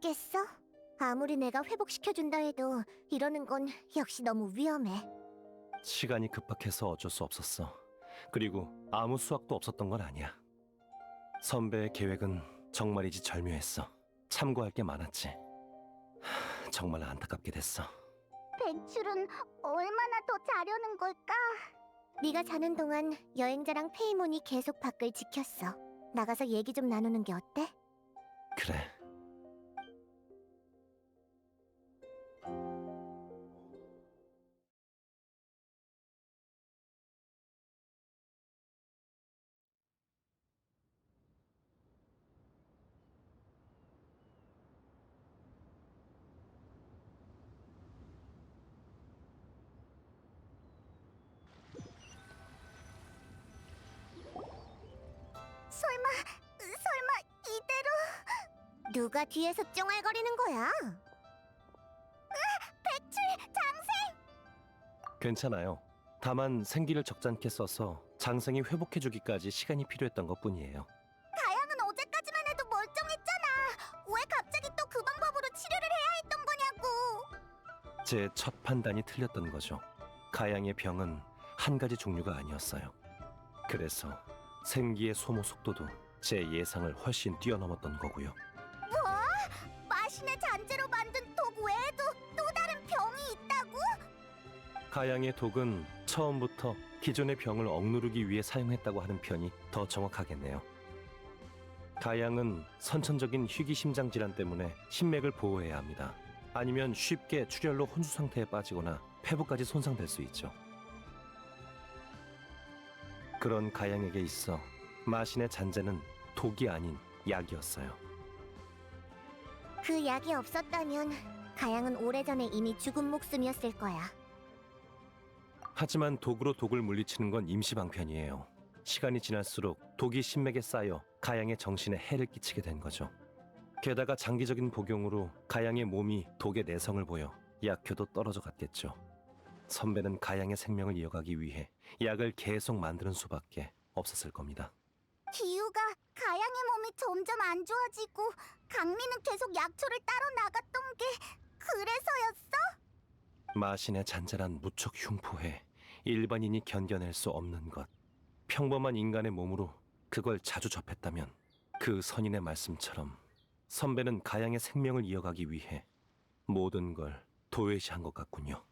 깼어? 아무리 내가 회복시켜준다 해도 이러는 건 역시 너무 위험해. 시간이 급박해서 어쩔 수 없었어. 그리고 아무 수확도 없었던 건 아니야. 선배의 계획은 정말이지 절묘했어. 참고할 게 많았지. 정말 안타깝게 됐어. 백출은 얼마나 더 자려는 걸까? 네가 자는 동안 여행자랑 페이몬이 계속 밖을 지켰어. 나가서 얘기 좀 나누는 게 어때? 그래. 설마 이대로... 누가 뒤에서 쫑알거리는 거야? 백출, 장생! 괜찮아요. 다만 생기를 적잖게 써서 장생이 회복해주기까지 시간이 필요했던 것뿐이에요. 가양은 어제까지만 해도 멀쩡했잖아. 왜 갑자기 또 그 방법으로 치료를 해야 했던 거냐고. 제 첫 판단이 틀렸던 거죠. 가양의 병은 한 가지 종류가 아니었어요. 그래서 생기의 소모 속도도 제 예상을 훨씬 뛰어넘었던 거고요. 마신의 잔재로 만든 독 외에도 또 다른 병이 있다고? 가양의 독은 처음부터 기존의 병을 억누르기 위해 사용했다고 하는 편이 더 정확하겠네요. 가양은 선천적인 희귀심장 질환 때문에 심맥을 보호해야 합니다. 아니면 쉽게 출혈로 혼수 상태에 빠지거나 폐부까지 손상될 수 있죠. 그런 가양에게 있어 마신의 잔재는 독이 아닌 약이었어요. 그 약이 없었다면 가양은 오래전에 이미 죽은 목숨이었을 거야. 하지만 독으로 독을 물리치는 건 임시방편이에요. 시간이 지날수록 독이 신맥에 쌓여 가양의 정신에 해를 끼치게 된 거죠. 게다가 장기적인 복용으로 가양의 몸이 독의 내성을 보여 약효도 떨어져 갔겠죠. 선배는 가양의 생명을 이어가기 위해 약을 계속 만드는 수밖에 없었을 겁니다. 기우가 가양의 몸이 점점 안 좋아지고 강리는 계속 약초를 따러 나갔던 게 그래서였어? 마신의 잔잔한 무척 흉포해 일반인이 견뎌낼 수 없는 것. 평범한 인간의 몸으로 그걸 자주 접했다면 그 선인의 말씀처럼 선배는 가양의 생명을 이어가기 위해 모든 걸 도외시한 것 같군요.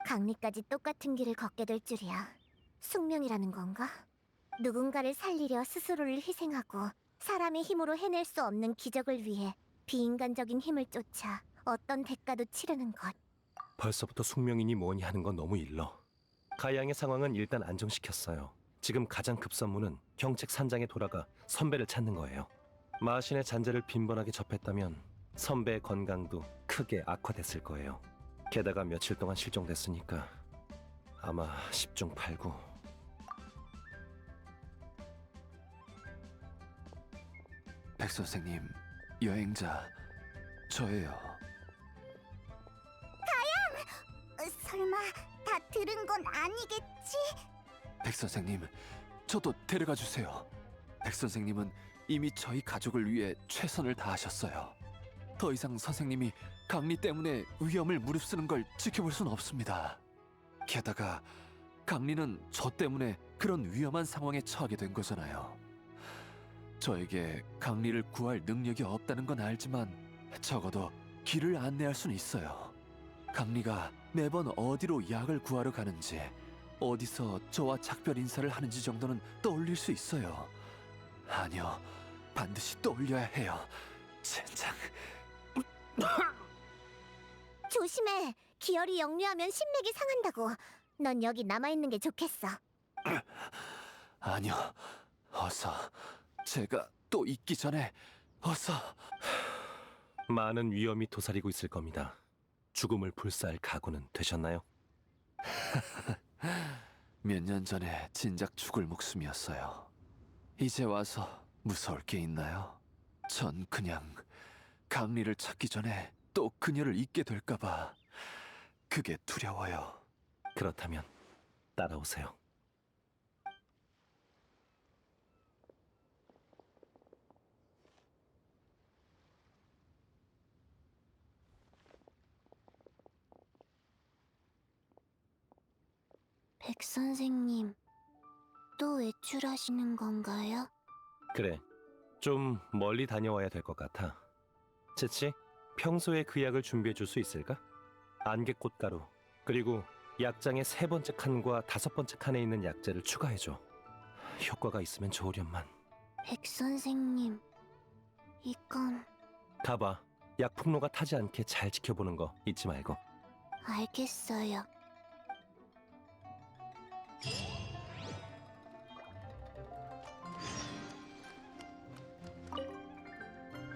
강리까지 똑같은 길을 걷게 될 줄이야. 숙명이라는 건가? 누군가를 살리려 스스로를 희생하고 사람의 힘으로 해낼 수 없는 기적을 위해 비인간적인 힘을 쫓아 어떤 대가도 치르는 것. 벌써부터 숙명이니 뭐니 하는 건 너무 일러. 가양의 상황은 일단 안정시켰어요. 지금 가장 급선무는 경책 산장에 돌아가 선배를 찾는 거예요. 마신의 잔재를 빈번하게 접했다면 선배의 건강도 크게 악화됐을 거예요. 게다가 며칠 동안 실종됐으니까 아마 10중 8구. 백 선생님, 여행자 저예요. 설마 다 들은 건 아니겠지? 백 선생님, 저도 데려가 주세요. 백 선생님은 이미 저희 가족을 위해 최선을 다하셨어요. 더 이상 선생님이 강리 때문에 위험을 무릅쓰는 걸 지켜볼 순 없습니다. 게다가 강리는 저 때문에 그런 위험한 상황에 처하게 된 거잖아요. 저에게 강리를 구할 능력이 없다는 건 알지만 적어도 길을 안내할 수는 있어요. 강리가 매번 어디로 약을 구하러 가는지, 어디서 저와 작별 인사를 하는지 정도는 떠올릴 수 있어요. 아니요, 반드시 떠올려야 해요. 젠장. 조심해. 기혈이 역류하면 신맥이 상한다고. 넌 여기 남아있는 게 좋겠어. 아니요, 어서. 제가 또 잊기 전에 어서. 많은 위험이 도사리고 있을 겁니다. 죽음을 불사할 각오는 되셨나요? 몇 년 전에 진작 죽을 목숨이었어요. 이제 와서 무서울 게 있나요? 전 그냥 강리를 찾기 전에 또 그녀를 잊게 될까봐 그게 두려워요. 그렇다면 따라오세요. 백 선생님, 또 외출하시는 건가요? 그래, 좀 멀리 다녀와야 될 것 같아. 채치, 평소에 그 약을 준비해 줄 수 있을까? 안개꽃가루, 그리고 약장의 3번째 칸과 5번째 칸에 있는 약재를 추가해줘. 효과가 있으면 좋으련만. 백 선생님, 이건... 가봐. 약 풍로가 타지 않게 잘 지켜보는 거 잊지 말고. 알겠어요.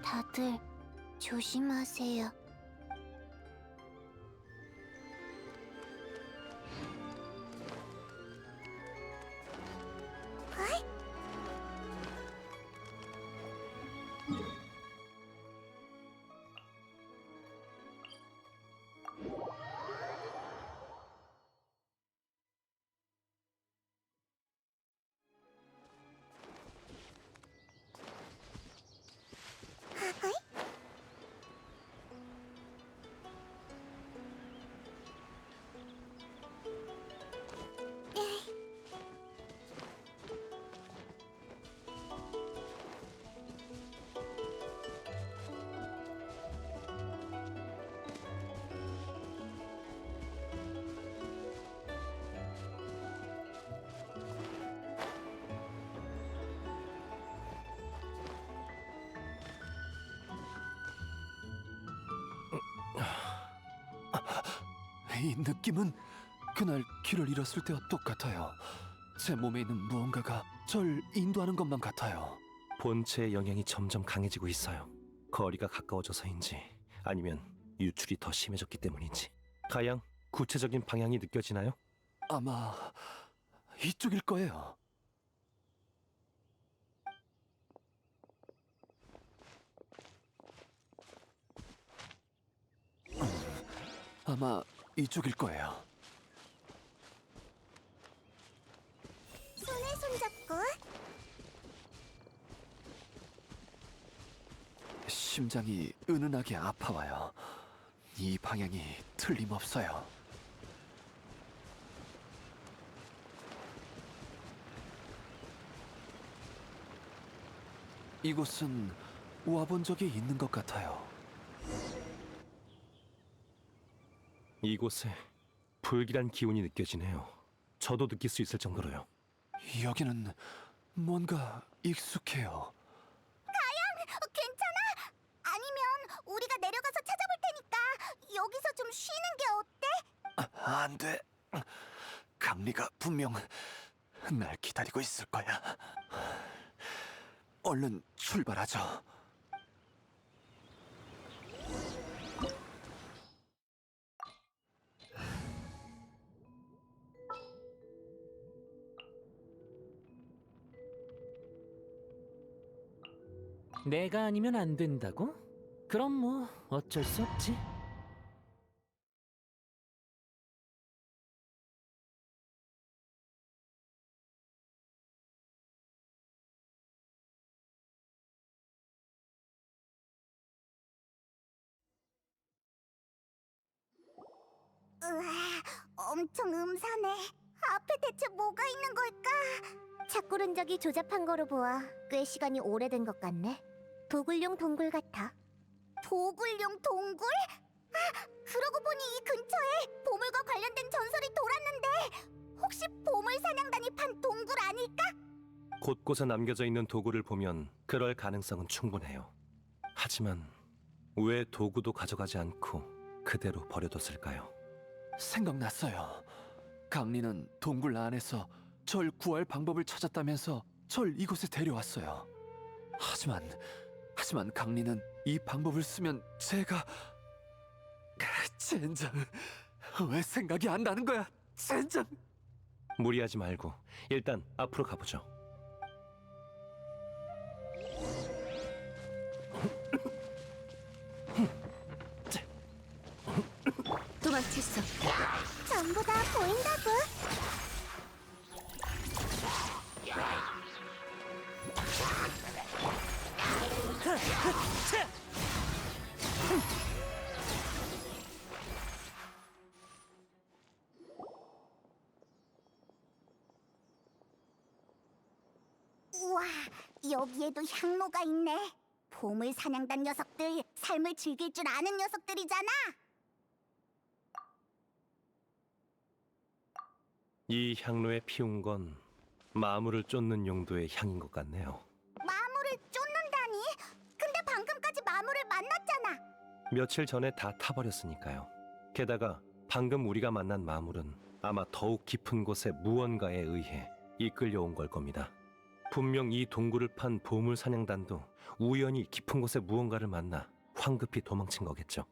다들 조심하세요. 이 느낌은 그날 길을 잃었을 때와 똑같아요. 제 몸에 있는 무언가가 절 인도하는 것만 같아요. 본체의 영향이 점점 강해지고 있어요. 거리가 가까워져서인지 아니면 유출이 더 심해졌기 때문인지. 가양, 구체적인 방향이 느껴지나요? 아마 이쪽일 거예요. 아마 이쪽일 거예요. 손에 손잡고. 심장이 은은하게 아파와요. 이 방향이 틀림없어요. 이곳은 와본 적이 있는 것 같아요. 이곳에 불길한 기운이 느껴지네요. 저도 느낄 수 있을 정도로요. 여기는 뭔가 익숙해요. 괜찮아? 아니면 우리가 내려가서 찾아볼 테니까 여기서 좀 쉬는 게 어때? 안 돼. 강리가 분명 날 기다리고 있을 거야. 얼른 출발하죠. 내가 아니면 안 된다고? 그럼 뭐 어쩔 수 없지. 으아, 엄청 음산해. 앞에 대체 뭐가 있는 걸까? 착굴 흔적이 조잡한 거로 보아 꽤 시간이 오래된 것 같네. 도굴용 동굴 같아. 도굴용 동굴? 아, 그러고 보니 이 근처에 보물과 관련된 전설이 돌았는데 혹시 보물 사냥단이 판 동굴 아닐까? 곳곳에 남겨져 있는 도구를 보면 그럴 가능성은 충분해요. 하지만 왜 도구도 가져가지 않고 그대로 버려뒀을까요? 생각났어요. 강리는 동굴 안에서 절 구할 방법을 찾았다면서 절 이곳에 데려왔어요. 하지만 강리는 이 방법을 쓰면 제가... 젠장, 왜 생각이 안 나는 거야? 젠장! 무리하지 말고 일단 앞으로 가보죠. 도망칠 수 없다. 전부 다 보인다고. 우와, 여기에도 향로가 있네. 보물 사냥단 녀석들, 삶을 즐길 줄 아는 녀석들이잖아. 이 향로에 피운 건 마물을 쫓는 용도의 향인 것 같네요. 마물을 쫓는다니? 근데 방금까지 마물을 만났잖아. 며칠 전에 다 타버렸으니까요. 게다가 방금 우리가 만난 마물은 아마 더욱 깊은 곳의 무언가에 의해 이끌려온 걸 겁니다. 분명 이 동굴을 판 보물 사냥단도 우연히 깊은 곳에 무언가를 만나 황급히 도망친 거겠죠.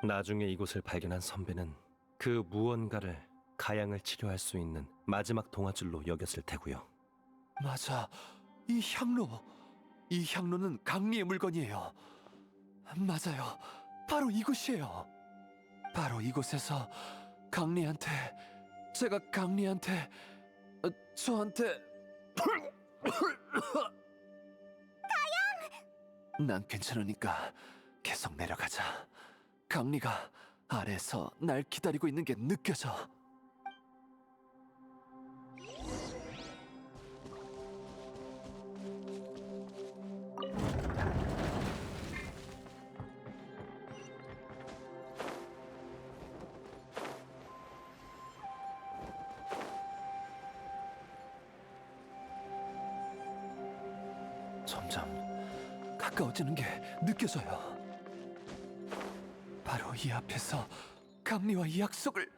나중에 이곳을 발견한 선배는 그 무언가를 가양을 치료할 수 있는 마지막 동아줄로 여겼을 테고요. 맞아, 이 향로는 강리의 물건이에요. 맞아요, 바로 이곳이에요. 바로 이곳에서 제가 강리한테 저한테 난 괜찮으니까 계속 내려가자. 강리가 아래에서 날 기다리고 있는 게 느껴져. 점점 가까워지는 게 느껴져요. 바로 이 앞에서 강리와 이 약속을...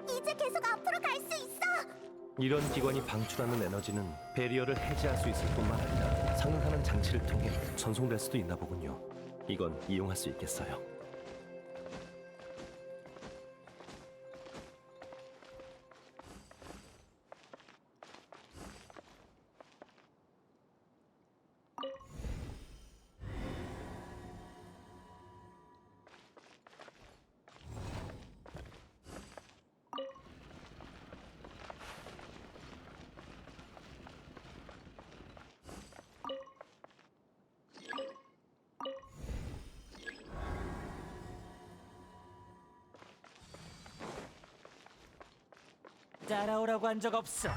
이제 계속 앞으로 갈 수 있어. 이런 기관이 방출하는 에너지는 배리어를 해제할 수 있을 뿐만 아니라 상응하는 장치를 통해 전송될 수도 있나 보군요. 이건 이용할 수 있겠어요. 따라오라고 한 적 없어.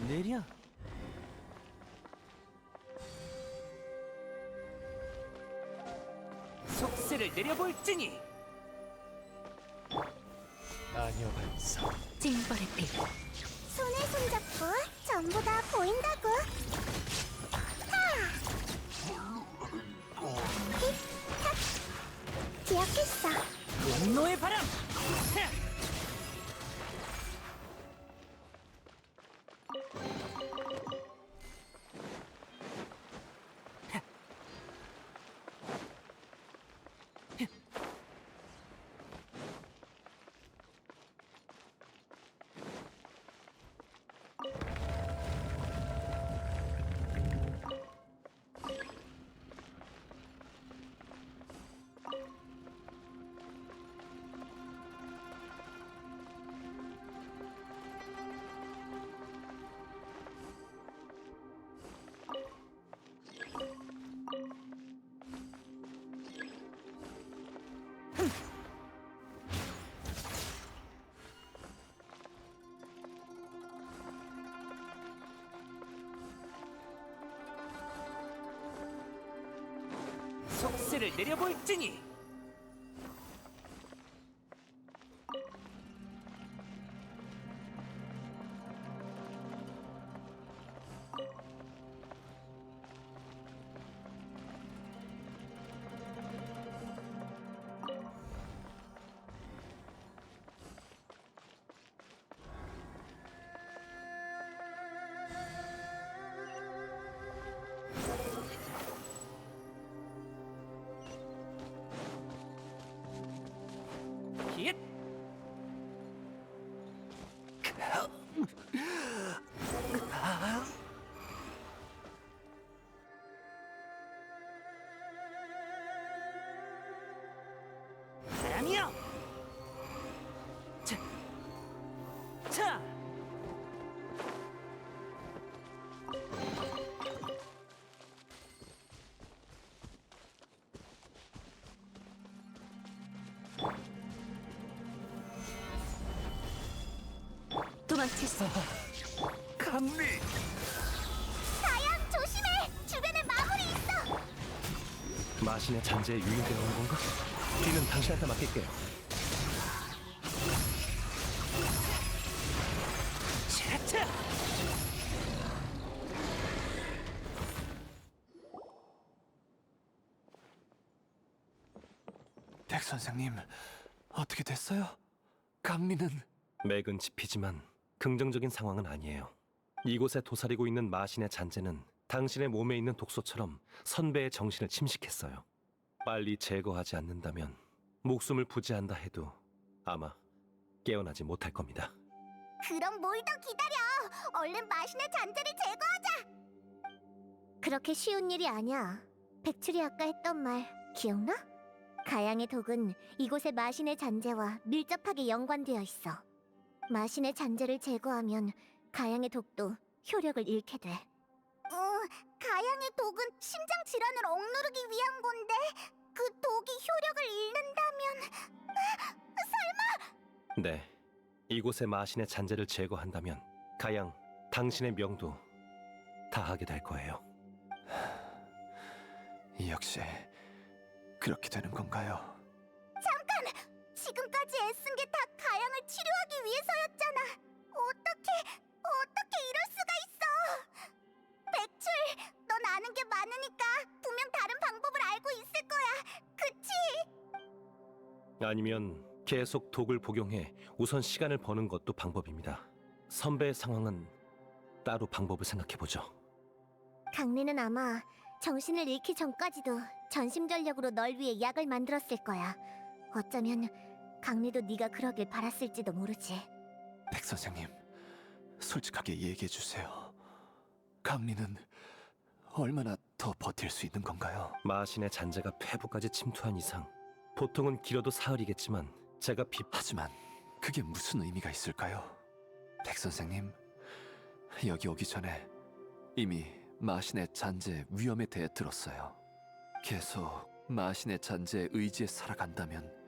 느려. 속세를 내려볼지니. 아니요, 발사. 징벌의 빛. 손에 손잡고 전부 다 보인다고. 기억했어. 분노의 바람. 속세를 내려볼지니. 힛! 바람이여! 자, 자! 도망칠 수. 감리. 가양 조심해. 주변에 마물이 있어. 마신의 잔재에 유인되어 온 건가? 뒤는 당신한테 맡길게요. 차차! 덱 선생님, 어떻게 됐어요? 강리는 맥은 짚히지만 긍정적인 상황은 아니에요. 이곳에 도사리고 있는 마신의 잔재는 당신의 몸에 있는 독소처럼 선배의 정신을 침식했어요. 빨리 제거하지 않는다면 목숨을 부지한다 해도 아마 깨어나지 못할 겁니다. 그럼 뭘 더 기다려. 얼른 마신의 잔재를 제거하자. 그렇게 쉬운 일이 아니야. 백출이 아까 했던 말 기억나? 가양의 독은 이곳의 마신의 잔재와 밀접하게 연관되어 있어. 마신의 잔재를 제거하면 가양의 독도 효력을 잃게 돼. 가양의 독은 심장 질환을 억누르기 위한 건데 그 독이 효력을 잃는다면 네, 이곳의 마신의 잔재를 제거한다면 가양, 당신의 명도 다하게 될 거예요. 역시 그렇게 되는 건가요? 지금까지 애쓴 게 다 가양을 치료하기 위해서였잖아. 어떻게 이럴 수가 있어? 아니면 계속 독을 복용해 우선 시간을 버는 것도 방법입니다. 선배의 상황은 따로 방법을 생각해보죠. 강리는 아마 정신을 잃기 전까지도 전심전력으로 널 위해 약을 만들었을 거야. 어쩌면 강리도 네가 그러길 바랐을지도 모르지. 백 선생님, 솔직하게 얘기해 주세요. 강리는 얼마나 더 버틸 수 있는 건가요? 마신의 잔재가 폐부까지 침투한 이상 보통은 길어도 사흘이겠지만 제가 하지만 그게 무슨 의미가 있을까요? 백 선생님, 여기 오기 전에 이미 마신의 잔재 위험에 대해 들었어요. 계속 마신의 잔재에 의지해 살아간다면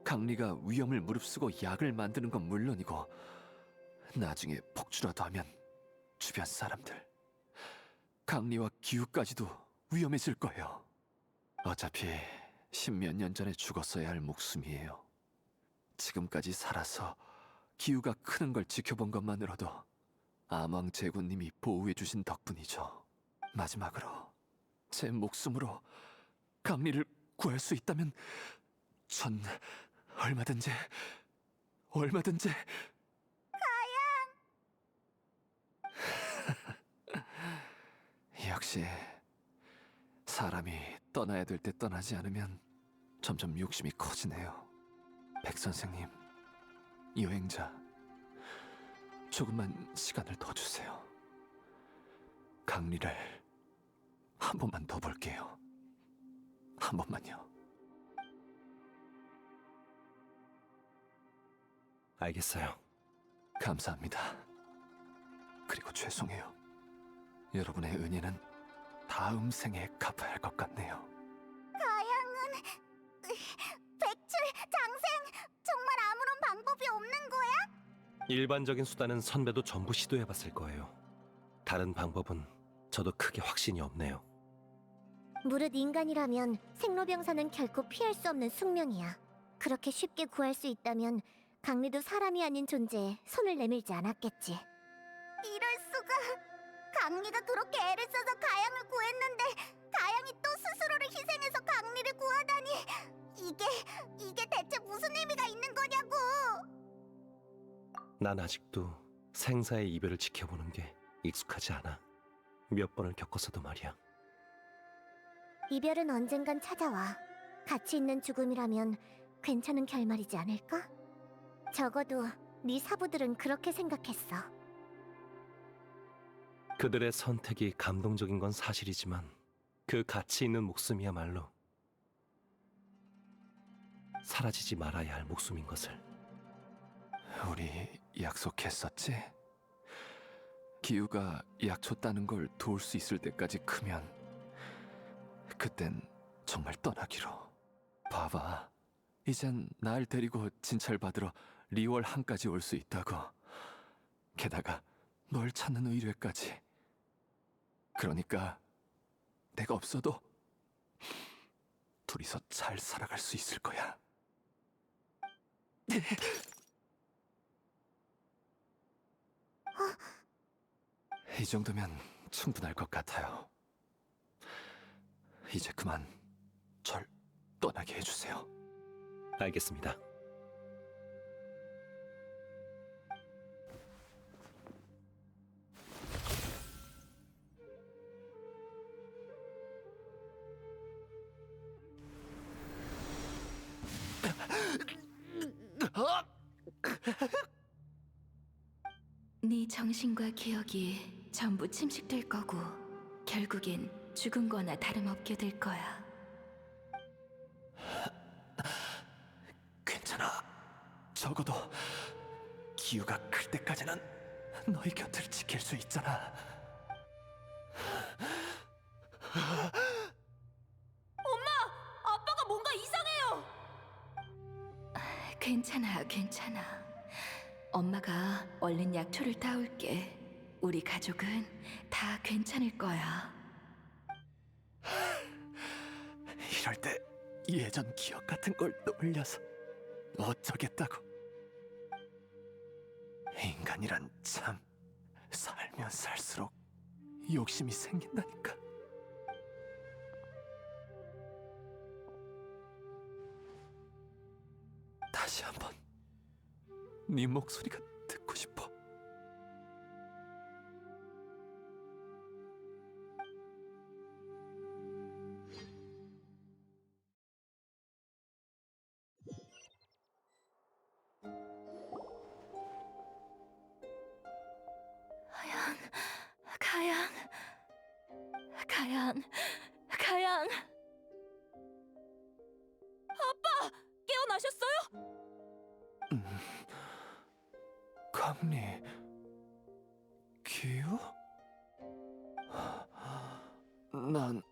강리가 위험을 무릅쓰고 약을 만드는 건 물론이고 나중에 폭주라도 하면 주변 사람들, 강리와 기우까지도 위험해질 거예요. 어차피 십몇 년 전에 죽었어야 할 목숨이에요. 지금까지 살아서 기우가 크는 걸 지켜본 것만으로도 아망 제군님이 보호해주신 덕분이죠. 마지막으로 제 목숨으로 강리를 구할 수 있다면 전 얼마든지 역시 사람이 떠나야 될 때 떠나지 않으면 점점 욕심이 커지네요. 백 선생님, 여행자, 조금만 시간을 더 주세요. 강리를 한 번만 더 볼게요. 한 번만요. 알겠어요. 감사합니다. 그리고 죄송해요. 여러분의 은혜는 다음 생에 갚아야 할 것 같네요. 가양은... 백출, 장생, 정말 아무런 방법이 없는 거야? 일반적인 수단은 선배도 전부 시도해봤을 거예요. 다른 방법은 저도 크게 확신이 없네요. 무릇 인간이라면 생로병사는 결코 피할 수 없는 숙명이야. 그렇게 쉽게 구할 수 있다면 강리도 사람이 아닌 존재에 손을 내밀지 않았겠지. 이럴 수가... 강리가 그렇게 애를 써서 가양을 구했는데 가양이 또 스스로를 희생해서 강리를 구하다니... 이게 대체 무슨 의미가 있는 거냐고! 난 아직도 생사의 이별을 지켜보는 게 익숙하지 않아. 몇 번을 겪었어도 말이야. 이별은 언젠간 찾아와. 가치 있는 죽음이라면 괜찮은 결말이지 않을까? 적어도 네 사부들은 그렇게 생각했어. 그들의 선택이 감동적인 건 사실이지만 그 가치 있는 목숨이야말로 사라지지 말아야 할 목숨인 것을. 우리 약속했었지? 기우가 약초 따는 걸 도울 수 있을 때까지 크면 그땐 정말 떠나기로. 봐봐, 이젠 날 데리고 진찰받으러 리월 항까지 올 수 있다고. 게다가 널 찾는 의뢰까지. 그러니까 내가 없어도 둘이서 잘 살아갈 수 있을 거야. 이 정도면 충분할 것 같아요. 이제 그만 절 떠나게 해주세요. 알겠습니다. 네 정신과 기억이 전부 침식될 거고 결국엔 죽은 거나 다름없게 될 거야. 괜찮아. 적어도 기우가 클 때까지는 너희 곁을 지킬 수 있잖아. 아빠가 뭔가 이상해요. 괜찮아, 괜찮아. 엄마가 얼른 약초를 따올게. 우리 가족은 다 괜찮을 거야. 이럴 때 예전 기억 같은 걸 떠올려서 어쩌겠다고. 인간이란 참 살면 살수록 욕심이 생긴다니까. 다시 한번 네 목소리가 듣고 싶어. 가양, 가양, 가양. 깨어나셨어요? 강리, 기우? 난...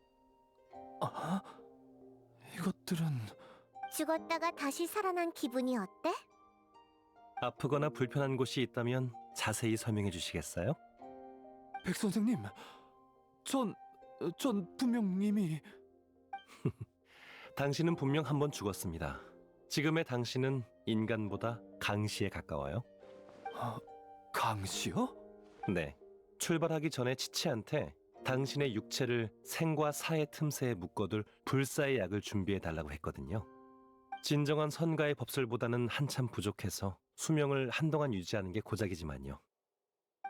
이것들은... 죽었다가 다시 살아난 기분이 어때? 아프거나 불편한 곳이 있다면 자세히 설명해 주시겠어요? 백 선생님, 전 분명 이미... 당신은 분명 한 번 죽었습니다. 지금의 당신은 인간보다 강시에 가까워요. 강시요? 네, 출발하기 전에 치치한테 당신의 육체를 생과 사의 틈새에 묶어둘 불사의 약을 준비해 달라고 했거든요. 진정한 선가의 법술보다는 한참 부족해서 수명을 한동안 유지하는 게 고작이지만요.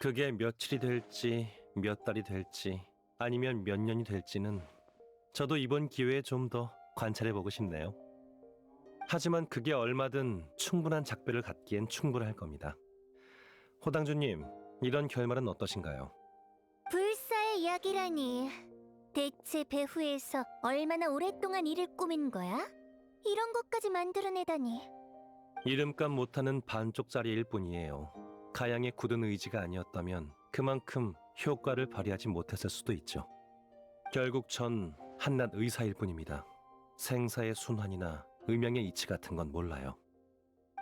그게 며칠이 될지, 몇 달이 될지, 아니면 몇 년이 될지는 저도 이번 기회에 좀 더 관찰해보고 싶네요. 하지만 그게 얼마든 충분한 작별을 갖기엔 충분할 겁니다. 호당주님, 이런 결말은 어떠신가요? 불사의 이야기라니. 대체 배후에서 얼마나 오랫동안 일을 꾸민 거야? 이런 것까지 만들어내다니. 이름값 못하는 반쪽짜리일 뿐이에요. 가양의 굳은 의지가 아니었다면 그만큼 효과를 발휘하지 못했을 수도 있죠. 결국 전 한낱 의사일 뿐입니다. 생사의 순환이나 음양의 이치 같은 건 몰라요.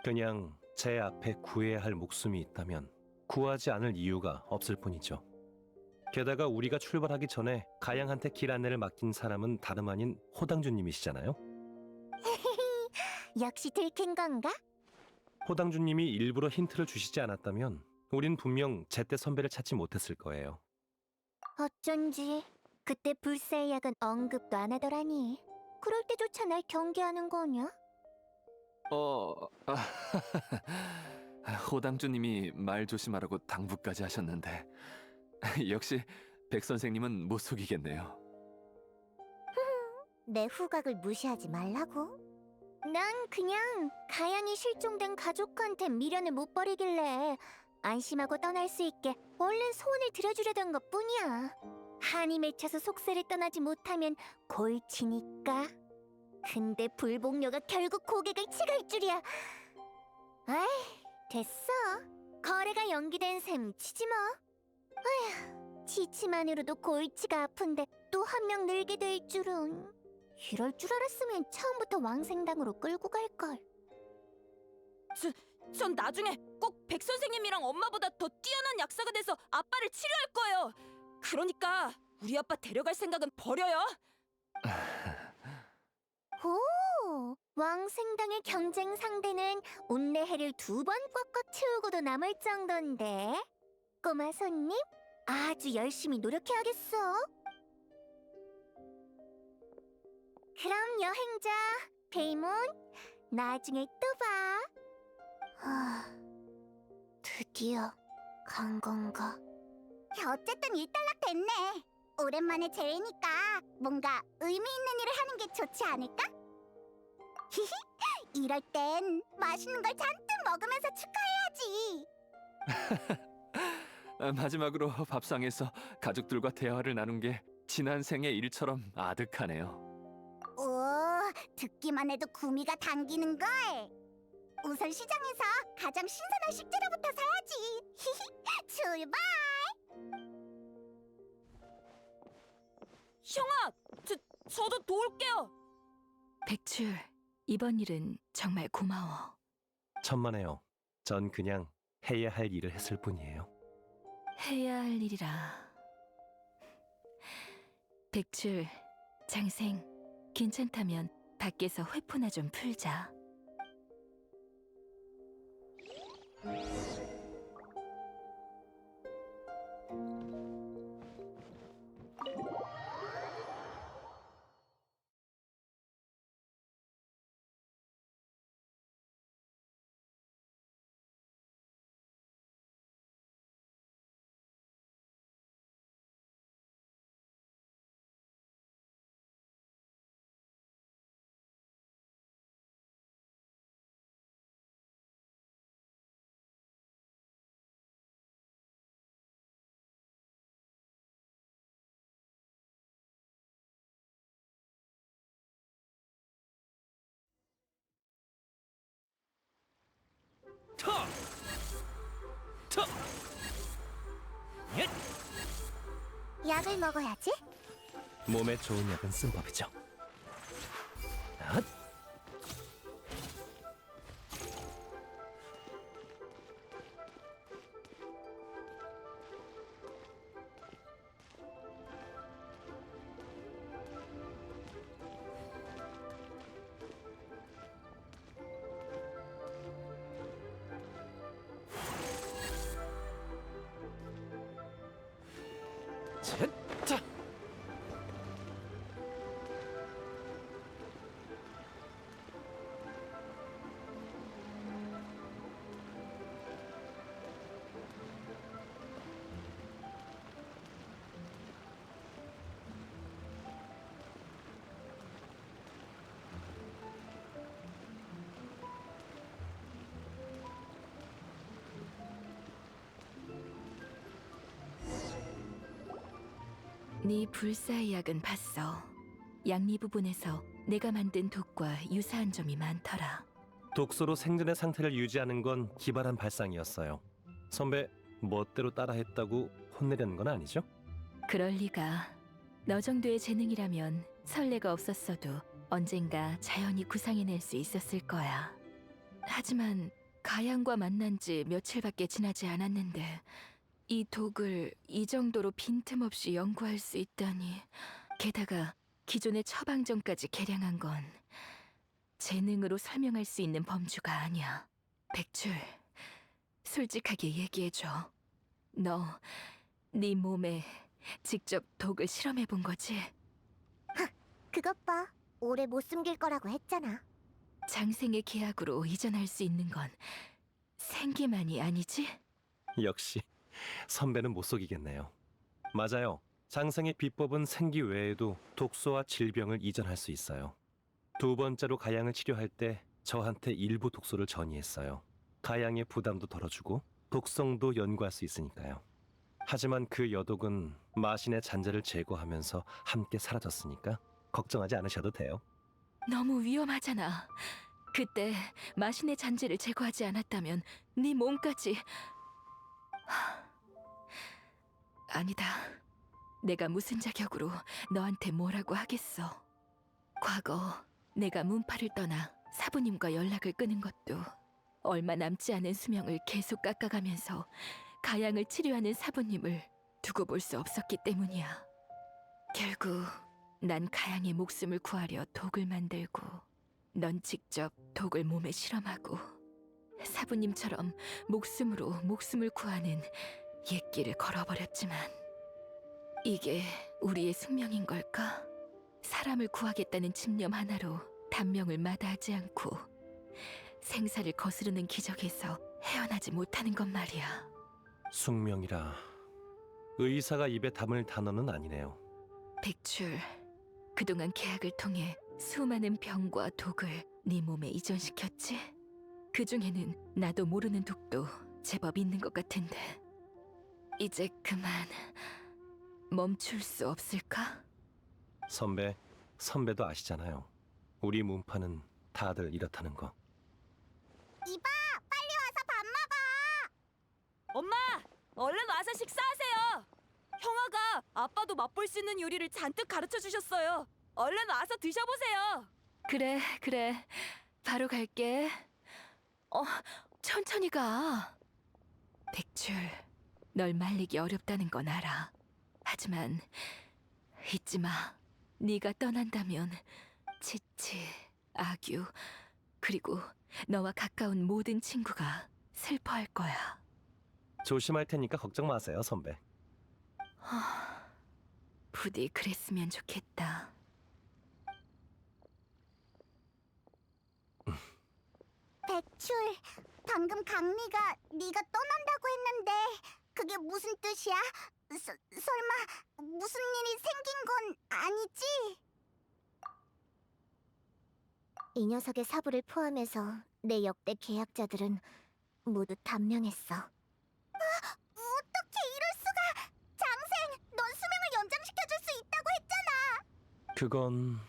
그냥 제 앞에 구해야 할 목숨이 있다면 구하지 않을 이유가 없을 뿐이죠. 게다가 우리가 출발하기 전에 가양한테 길 안내를 맡긴 사람은 다름 아닌 호당주님이시잖아요. 역시 들킨 건가? 호당주님이 일부러 힌트를 주시지 않았다면 우린 분명 제때 선배를 찾지 못했을 거예요. 어쩐지 그때 불사의 약은 언급도 안 하더라니. 그럴 때조차 날 경계하는 거냐? 호당주님이 말 조심하라고 당부까지 하셨는데 역시 백 선생님은 못 속이겠네요. 내 후각을 무시하지 말라고. 난 그냥 가양이 실종된 가족한테 미련을 못 버리길래 안심하고 떠날 수 있게 얼른 소원을 들어주려던 것뿐이야. 한이 맺혀서 속세를 떠나지 못하면 골치니까. 근데 불복녀가 결국 고객을 치갈 줄이야. 아이, 됐어. 거래가 연기된 셈 치지 뭐. 아휴, 치치만으로도 골치가 아픈데 또 한 명 늘게 될 줄은. 이럴 줄 알았으면 처음부터 왕생당으로 끌고 갈걸. 전 나중에 꼭 백 선생님이랑 엄마보다 더 뛰어난 약사가 돼서 아빠를 치료할 거예요. 그러니까 우리 아빠 데려갈 생각은 버려요. 오, 왕생당의 경쟁 상대는 온내해를 2번 꽉꽉 채우고도 남을 정도인데. 꼬마 손님, 아주 열심히 노력해야겠어. 그럼 여행자, 페이몬, 나중에 또 봐. 드디어 간 건가? 어쨌든 일단락 됐네. 오랜만에 제외니까 뭔가 의미 있는 일을 하는 게 좋지 않을까? 히히, 이럴 땐 맛있는 걸 잔뜩 먹으면서 축하해야지. 마지막으로 밥상에서 가족들과 대화를 나눈 게 지난 생의 일처럼 아득하네요. 오, 듣기만 해도 구미가 당기는걸. 우선 시장에서 가장 신선한 식재료부터 사야지. 히히, 출발! 형아, 저도 도울게요. 백출, 이번 일은 정말 고마워. 천만에요. 전 그냥 해야 할 일을 했을 뿐이에요. 해야 할 일이라. 백출, 장생, 괜찮다면 밖에서 회포나 좀 풀자. 터! 터! 옙! 약을 먹어야지. 몸에 좋은 약은 쓴 법이죠. 앗! 자! 네 불사의 약은 봤어. 양리 부분에서 내가 만든 독과 유사한 점이 많더라. 독소로 생전의 상태를 유지하는 건 기발한 발상이었어요. 선배, 멋대로 따라했다고 혼내려는 건 아니죠? 그럴 리가. 너 정도의 재능이라면 설레가 없었어도 언젠가 자연히 구상해낼 수 있었을 거야. 하지만 가양과 만난 지 며칠밖에 지나지 않았는데 이 독을 이 정도로 빈틈없이 연구할 수 있다니. 게다가 기존의 처방전까지 개량한 건 재능으로 설명할 수 있는 범주가 아니야. 백출, 솔직하게 얘기해줘. 너, 네 몸에 직접 독을 실험해 본 거지? 그것 봐. 오래 못 숨길 거라고 했잖아. 장생의 계약으로 이전할 수 있는 건 생기만이 아니지? 역시 선배는 못 속이겠네요. 맞아요. 장생의 비법은 생기 외에도 독소와 질병을 이전할 수 있어요. 두 번째로 가양을 치료할 때 저한테 일부 독소를 전이했어요. 가양의 부담도 덜어주고 독성도 연구할 수 있으니까요. 하지만 그 여독은 마신의 잔재를 제거하면서 함께 사라졌으니까 걱정하지 않으셔도 돼요. 너무 위험하잖아. 그때 마신의 잔재를 제거하지 않았다면 네 몸까지... 아니다. 내가 무슨 자격으로 너한테 뭐라고 하겠어. 과거 내가 문파를 떠나 사부님과 연락을 끊은 것도 얼마 남지 않은 수명을 계속 깎아가면서 가양을 치료하는 사부님을 두고 볼 수 없었기 때문이야. 결국 난 가양의 목숨을 구하려 독을 만들고 넌 직접 독을 몸에 실험하고 사부님처럼 목숨으로 목숨을 구하는 옛길을 걸어버렸지만 이게 우리의 숙명인 걸까? 사람을 구하겠다는 집념 하나로 단명을 마다하지 않고 생사를 거스르는 기적에서 헤어나지 못하는 것 말이야. 숙명이라 의사가 입에 담을 단어는 아니네요. 백출, 그동안 계약을 통해 수많은 병과 독을 네 몸에 이전시켰지? 그중에는 나도 모르는 독도 제법 있는 것 같은데 이제 그만 멈출 수 없을까? 선배도 아시잖아요. 우리 문파는 다들 이렇다는 거. 이봐, 빨리 와서 밥 먹어. 엄마, 얼른 와서 식사하세요. 형아가 아빠도 맛볼 수 있는 요리를 잔뜩 가르쳐 주셨어요. 얼른 와서 드셔보세요. 그래. 바로 갈게. 천천히 가. 백출, 널 말리기 어렵다는 건 알아. 하지만 잊지 마. 네가 떠난다면 치치, 아규, 그리고 너와 가까운 모든 친구가 슬퍼할 거야. 조심할 테니까 걱정 마세요, 선배. 부디 그랬으면 좋겠다. 백출, 방금 강리가 네가 떠난다고 했는데 그게 무슨 뜻이야? 설마 무슨 일이 생긴 건 아니지? 이 녀석의 사부를 포함해서 내 역대 계약자들은 모두 단명했어. 어떻게 이럴 수가? 장생, 넌 수명을 연장시켜줄 수 있다고 했잖아. 그건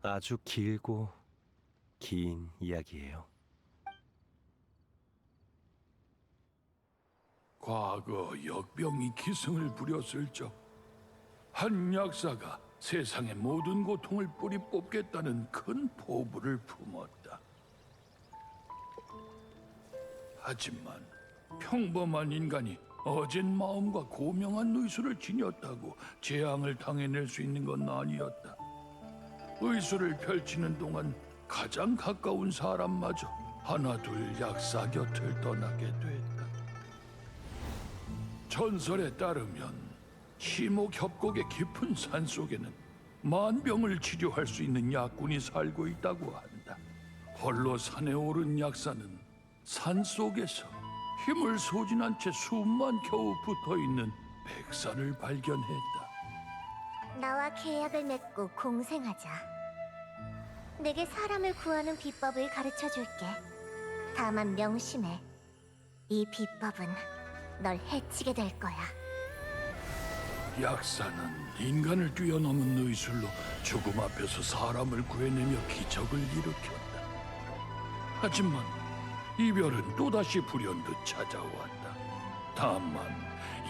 아주 길고 긴 이야기예요. 과거 역병이 기승을 부렸을 적 한 약사가 세상의 모든 고통을 뿌리 뽑겠다는 큰 포부를 품었다. 하지만 평범한 인간이 어진 마음과 고명한 의술을 지녔다고 재앙을 당해낼 수 있는 건 아니었다. 의술을 펼치는 동안 가장 가까운 사람마저 하나둘 약사 곁을 떠나게 됐다. 전설에 따르면 시목협곡의 깊은 산속에는 만병을 치료할 수 있는 약군이 살고 있다고 한다. 홀로 산에 오른 약사는 산속에서 힘을 소진한 채 숨만 겨우 붙어있는 백사를 발견했다. 나와 계약을 맺고 공생하자. 내게 사람을 구하는 비법을 가르쳐 줄게. 다만 명심해. 이 비법은 널 해치게 될 거야. 약사는 인간을 뛰어넘은 의술로 죽음 앞에서 사람을 구해내며 기적을 일으켰다. 하지만 이별은 또다시 불현듯 찾아왔다. 다만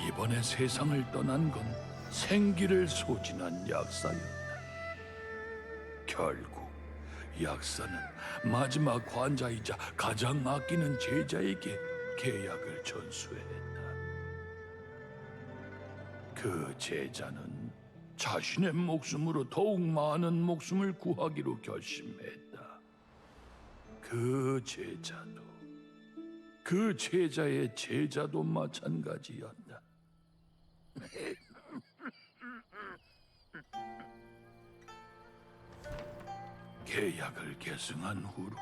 이번에 세상을 떠난 건 생기를 소진한 약사였다. 결국 약사는 마지막 환자이자 가장 아끼는 제자에게 계약을 전수했다. 그 제자는 자신의 목숨으로 더욱 많은 목숨을 구하기로 결심했다. 그 제자도, 그 제자의 제자도 마찬가지였다. 계약을 계승한 후로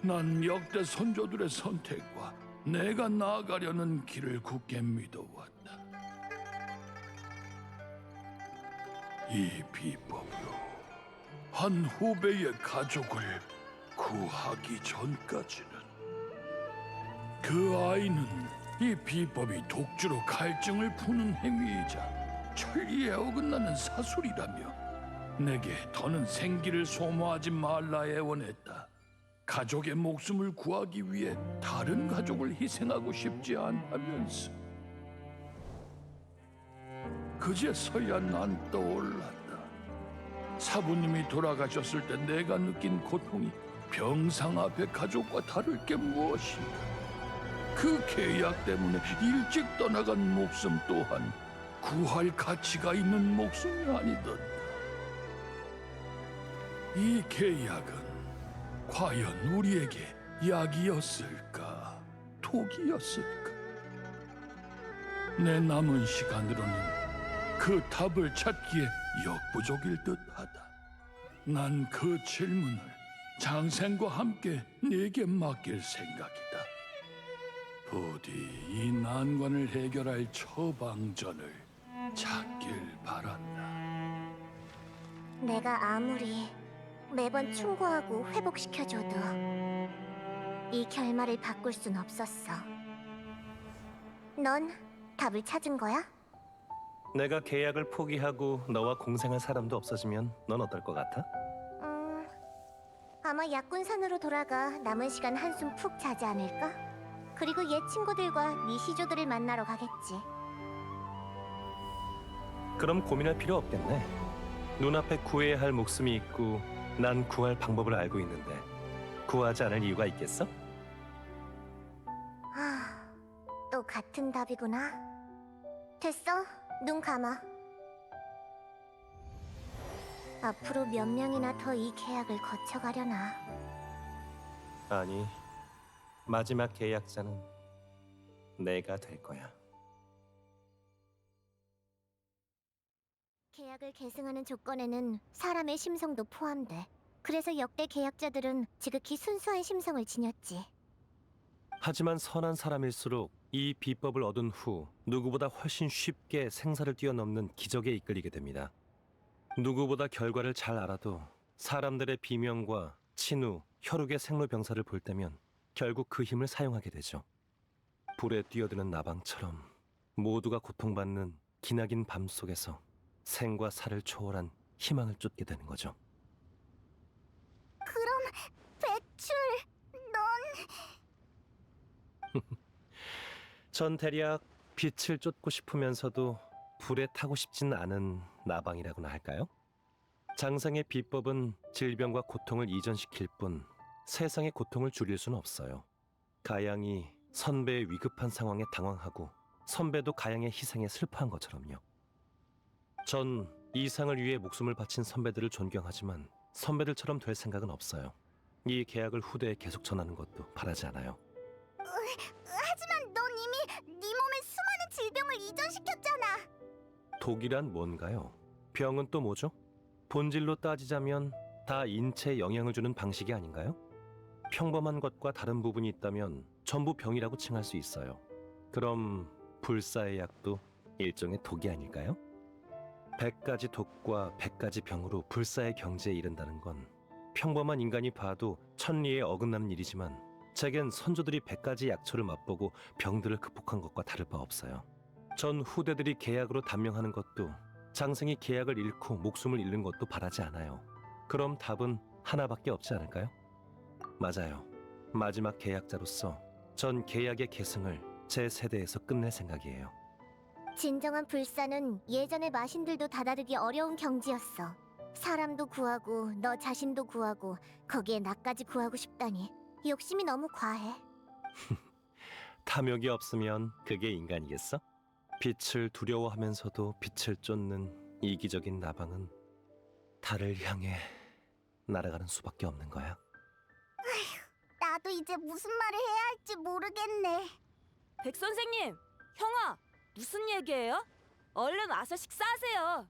난 역대 선조들의 선택과 내가 나아가려는 길을 굳게 믿어왔다. 이 비법으로 한 후배의 가족을 구하기 전까지는 그 아이는 이 비법이 독주로 갈증을 푸는 행위이자 천리에 어긋나는 사술이라며 내게 더는 생기를 소모하지 말라 애원했다. 가족의 목숨을 구하기 위해 다른 가족을 희생하고 싶지 않다면서 그제서야 난 떠올랐다. 사부님이 돌아가셨을 때 내가 느낀 고통이 병상 앞의 가족과 다를 게 무엇인가. 그 계약 때문에 일찍 떠나간 목숨 또한 구할 가치가 있는 목숨이 아니던가. 이 계약은 과연 우리에게 약이었을까, 독이었을까? 내 남은 시간으로는 그 답을 찾기에 역부족일 듯하다. 난 그 질문을 장생과 함께 네게 맡길 생각이다. 부디 이 난관을 해결할 처방전을 찾길 바란다. 내가 아무리 매번 충고하고 회복시켜줘도 이 결말을 바꿀 순 없었어. 넌 답을 찾은 거야? 내가 계약을 포기하고 너와 공생할 사람도 없어지면 넌 어떨 것 같아? 아마 약군산으로 돌아가 남은 시간 한숨 푹 자지 않을까? 그리고 옛 친구들과 네 시조들을 만나러 가겠지. 그럼 고민할 필요 없겠네. 눈앞에 구해야 할 목숨이 있고 난 구할 방법을 알고 있는데 구하지 않을 이유가 있겠어? 또 같은 답이구나. 됐어, 눈 감아. 앞으로 몇 명이나 더 이 계약을 거쳐가려나. 아니, 마지막 계약자는 내가 될 거야. 계약을 계승하는 조건에는 사람의 심성도 포함돼. 그래서 역대 계약자들은 지극히 순수한 심성을 지녔지. 하지만 선한 사람일수록 이 비법을 얻은 후 누구보다 훨씬 쉽게 생사를 뛰어넘는 기적에 이끌리게 됩니다. 누구보다 결과를 잘 알아도 사람들의 비명과 친우, 혈육의 생로병사를 볼 때면 결국 그 힘을 사용하게 되죠. 불에 뛰어드는 나방처럼 모두가 고통받는 기나긴 밤 속에서 생과 사를 초월한 희망을 쫓게 되는 거죠. 그럼 배출, 넌... 전 대략 빛을 쫓고 싶으면서도 불에 타고 싶진 않은 나방이라고나 할까요? 장생의 비법은 질병과 고통을 이전시킬 뿐 세상의 고통을 줄일 수는 없어요. 가양이 선배의 위급한 상황에 당황하고 선배도 가양의 희생에 슬퍼한 것처럼요. 전 이상을 위해 목숨을 바친 선배들을 존경하지만 선배들처럼 될 생각은 없어요. 이 계약을 후대에 계속 전하는 것도 바라지 않아요. 하지만 넌 이미 네 몸에 수많은 질병을 이전시켰잖아. 독이란 뭔가요? 병은 또 뭐죠? 본질로 따지자면 다 인체에 영향을 주는 방식이 아닌가요? 평범한 것과 다른 부분이 있다면 전부 병이라고 칭할 수 있어요. 그럼 불사의 약도 일종의 독이 아닐까요? 100가지 독과 100가지 병으로 불사의 경지에 이른다는 건 평범한 인간이 봐도 천리에 어긋나는 일이지만 제겐 선조들이 100가지 약초를 맛보고 병들을 극복한 것과 다를 바 없어요. 전 후대들이 계약으로 단명하는 것도 장생이 계약을 잃고 목숨을 잃는 것도 바라지 않아요. 그럼 답은 하나밖에 없지 않을까요? 맞아요. 마지막 계약자로서 전 계약의 계승을 제 세대에서 끝낼 생각이에요. 진정한 불사는 예전의 마신들도 다다르기 어려운 경지였어. 사람도 구하고 너 자신도 구하고 거기에 나까지 구하고 싶다니 욕심이 너무 과해. 탐욕이 없으면 그게 인간이겠어? 빛을 두려워하면서도 빛을 쫓는 이기적인 나방은 달을 향해 날아가는 수밖에 없는 거야. 나도 이제 무슨 말을 해야 할지 모르겠네. 백 선생님, 형아, 무슨 얘기예요? 얼른 와서 식사하세요.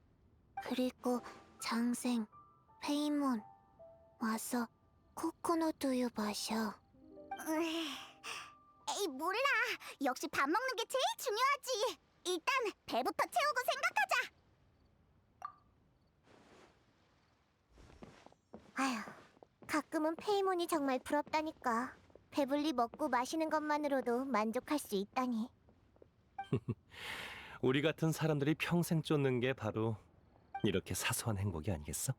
그리고 장생, 페이몬 와서 코코넛 우유 마셔. 에이 몰라. 역시 밥 먹는 게 제일 중요하지. 일단 배부터 채우고 생각하자. 아휴, 가끔은 페이몬이 정말 부럽다니까. 배불리 먹고 마시는 것만으로도 만족할 수 있다니. 우리 같은 사람들이 평생 쫓는 게 바로 이렇게 사소한 행복이 아니겠어?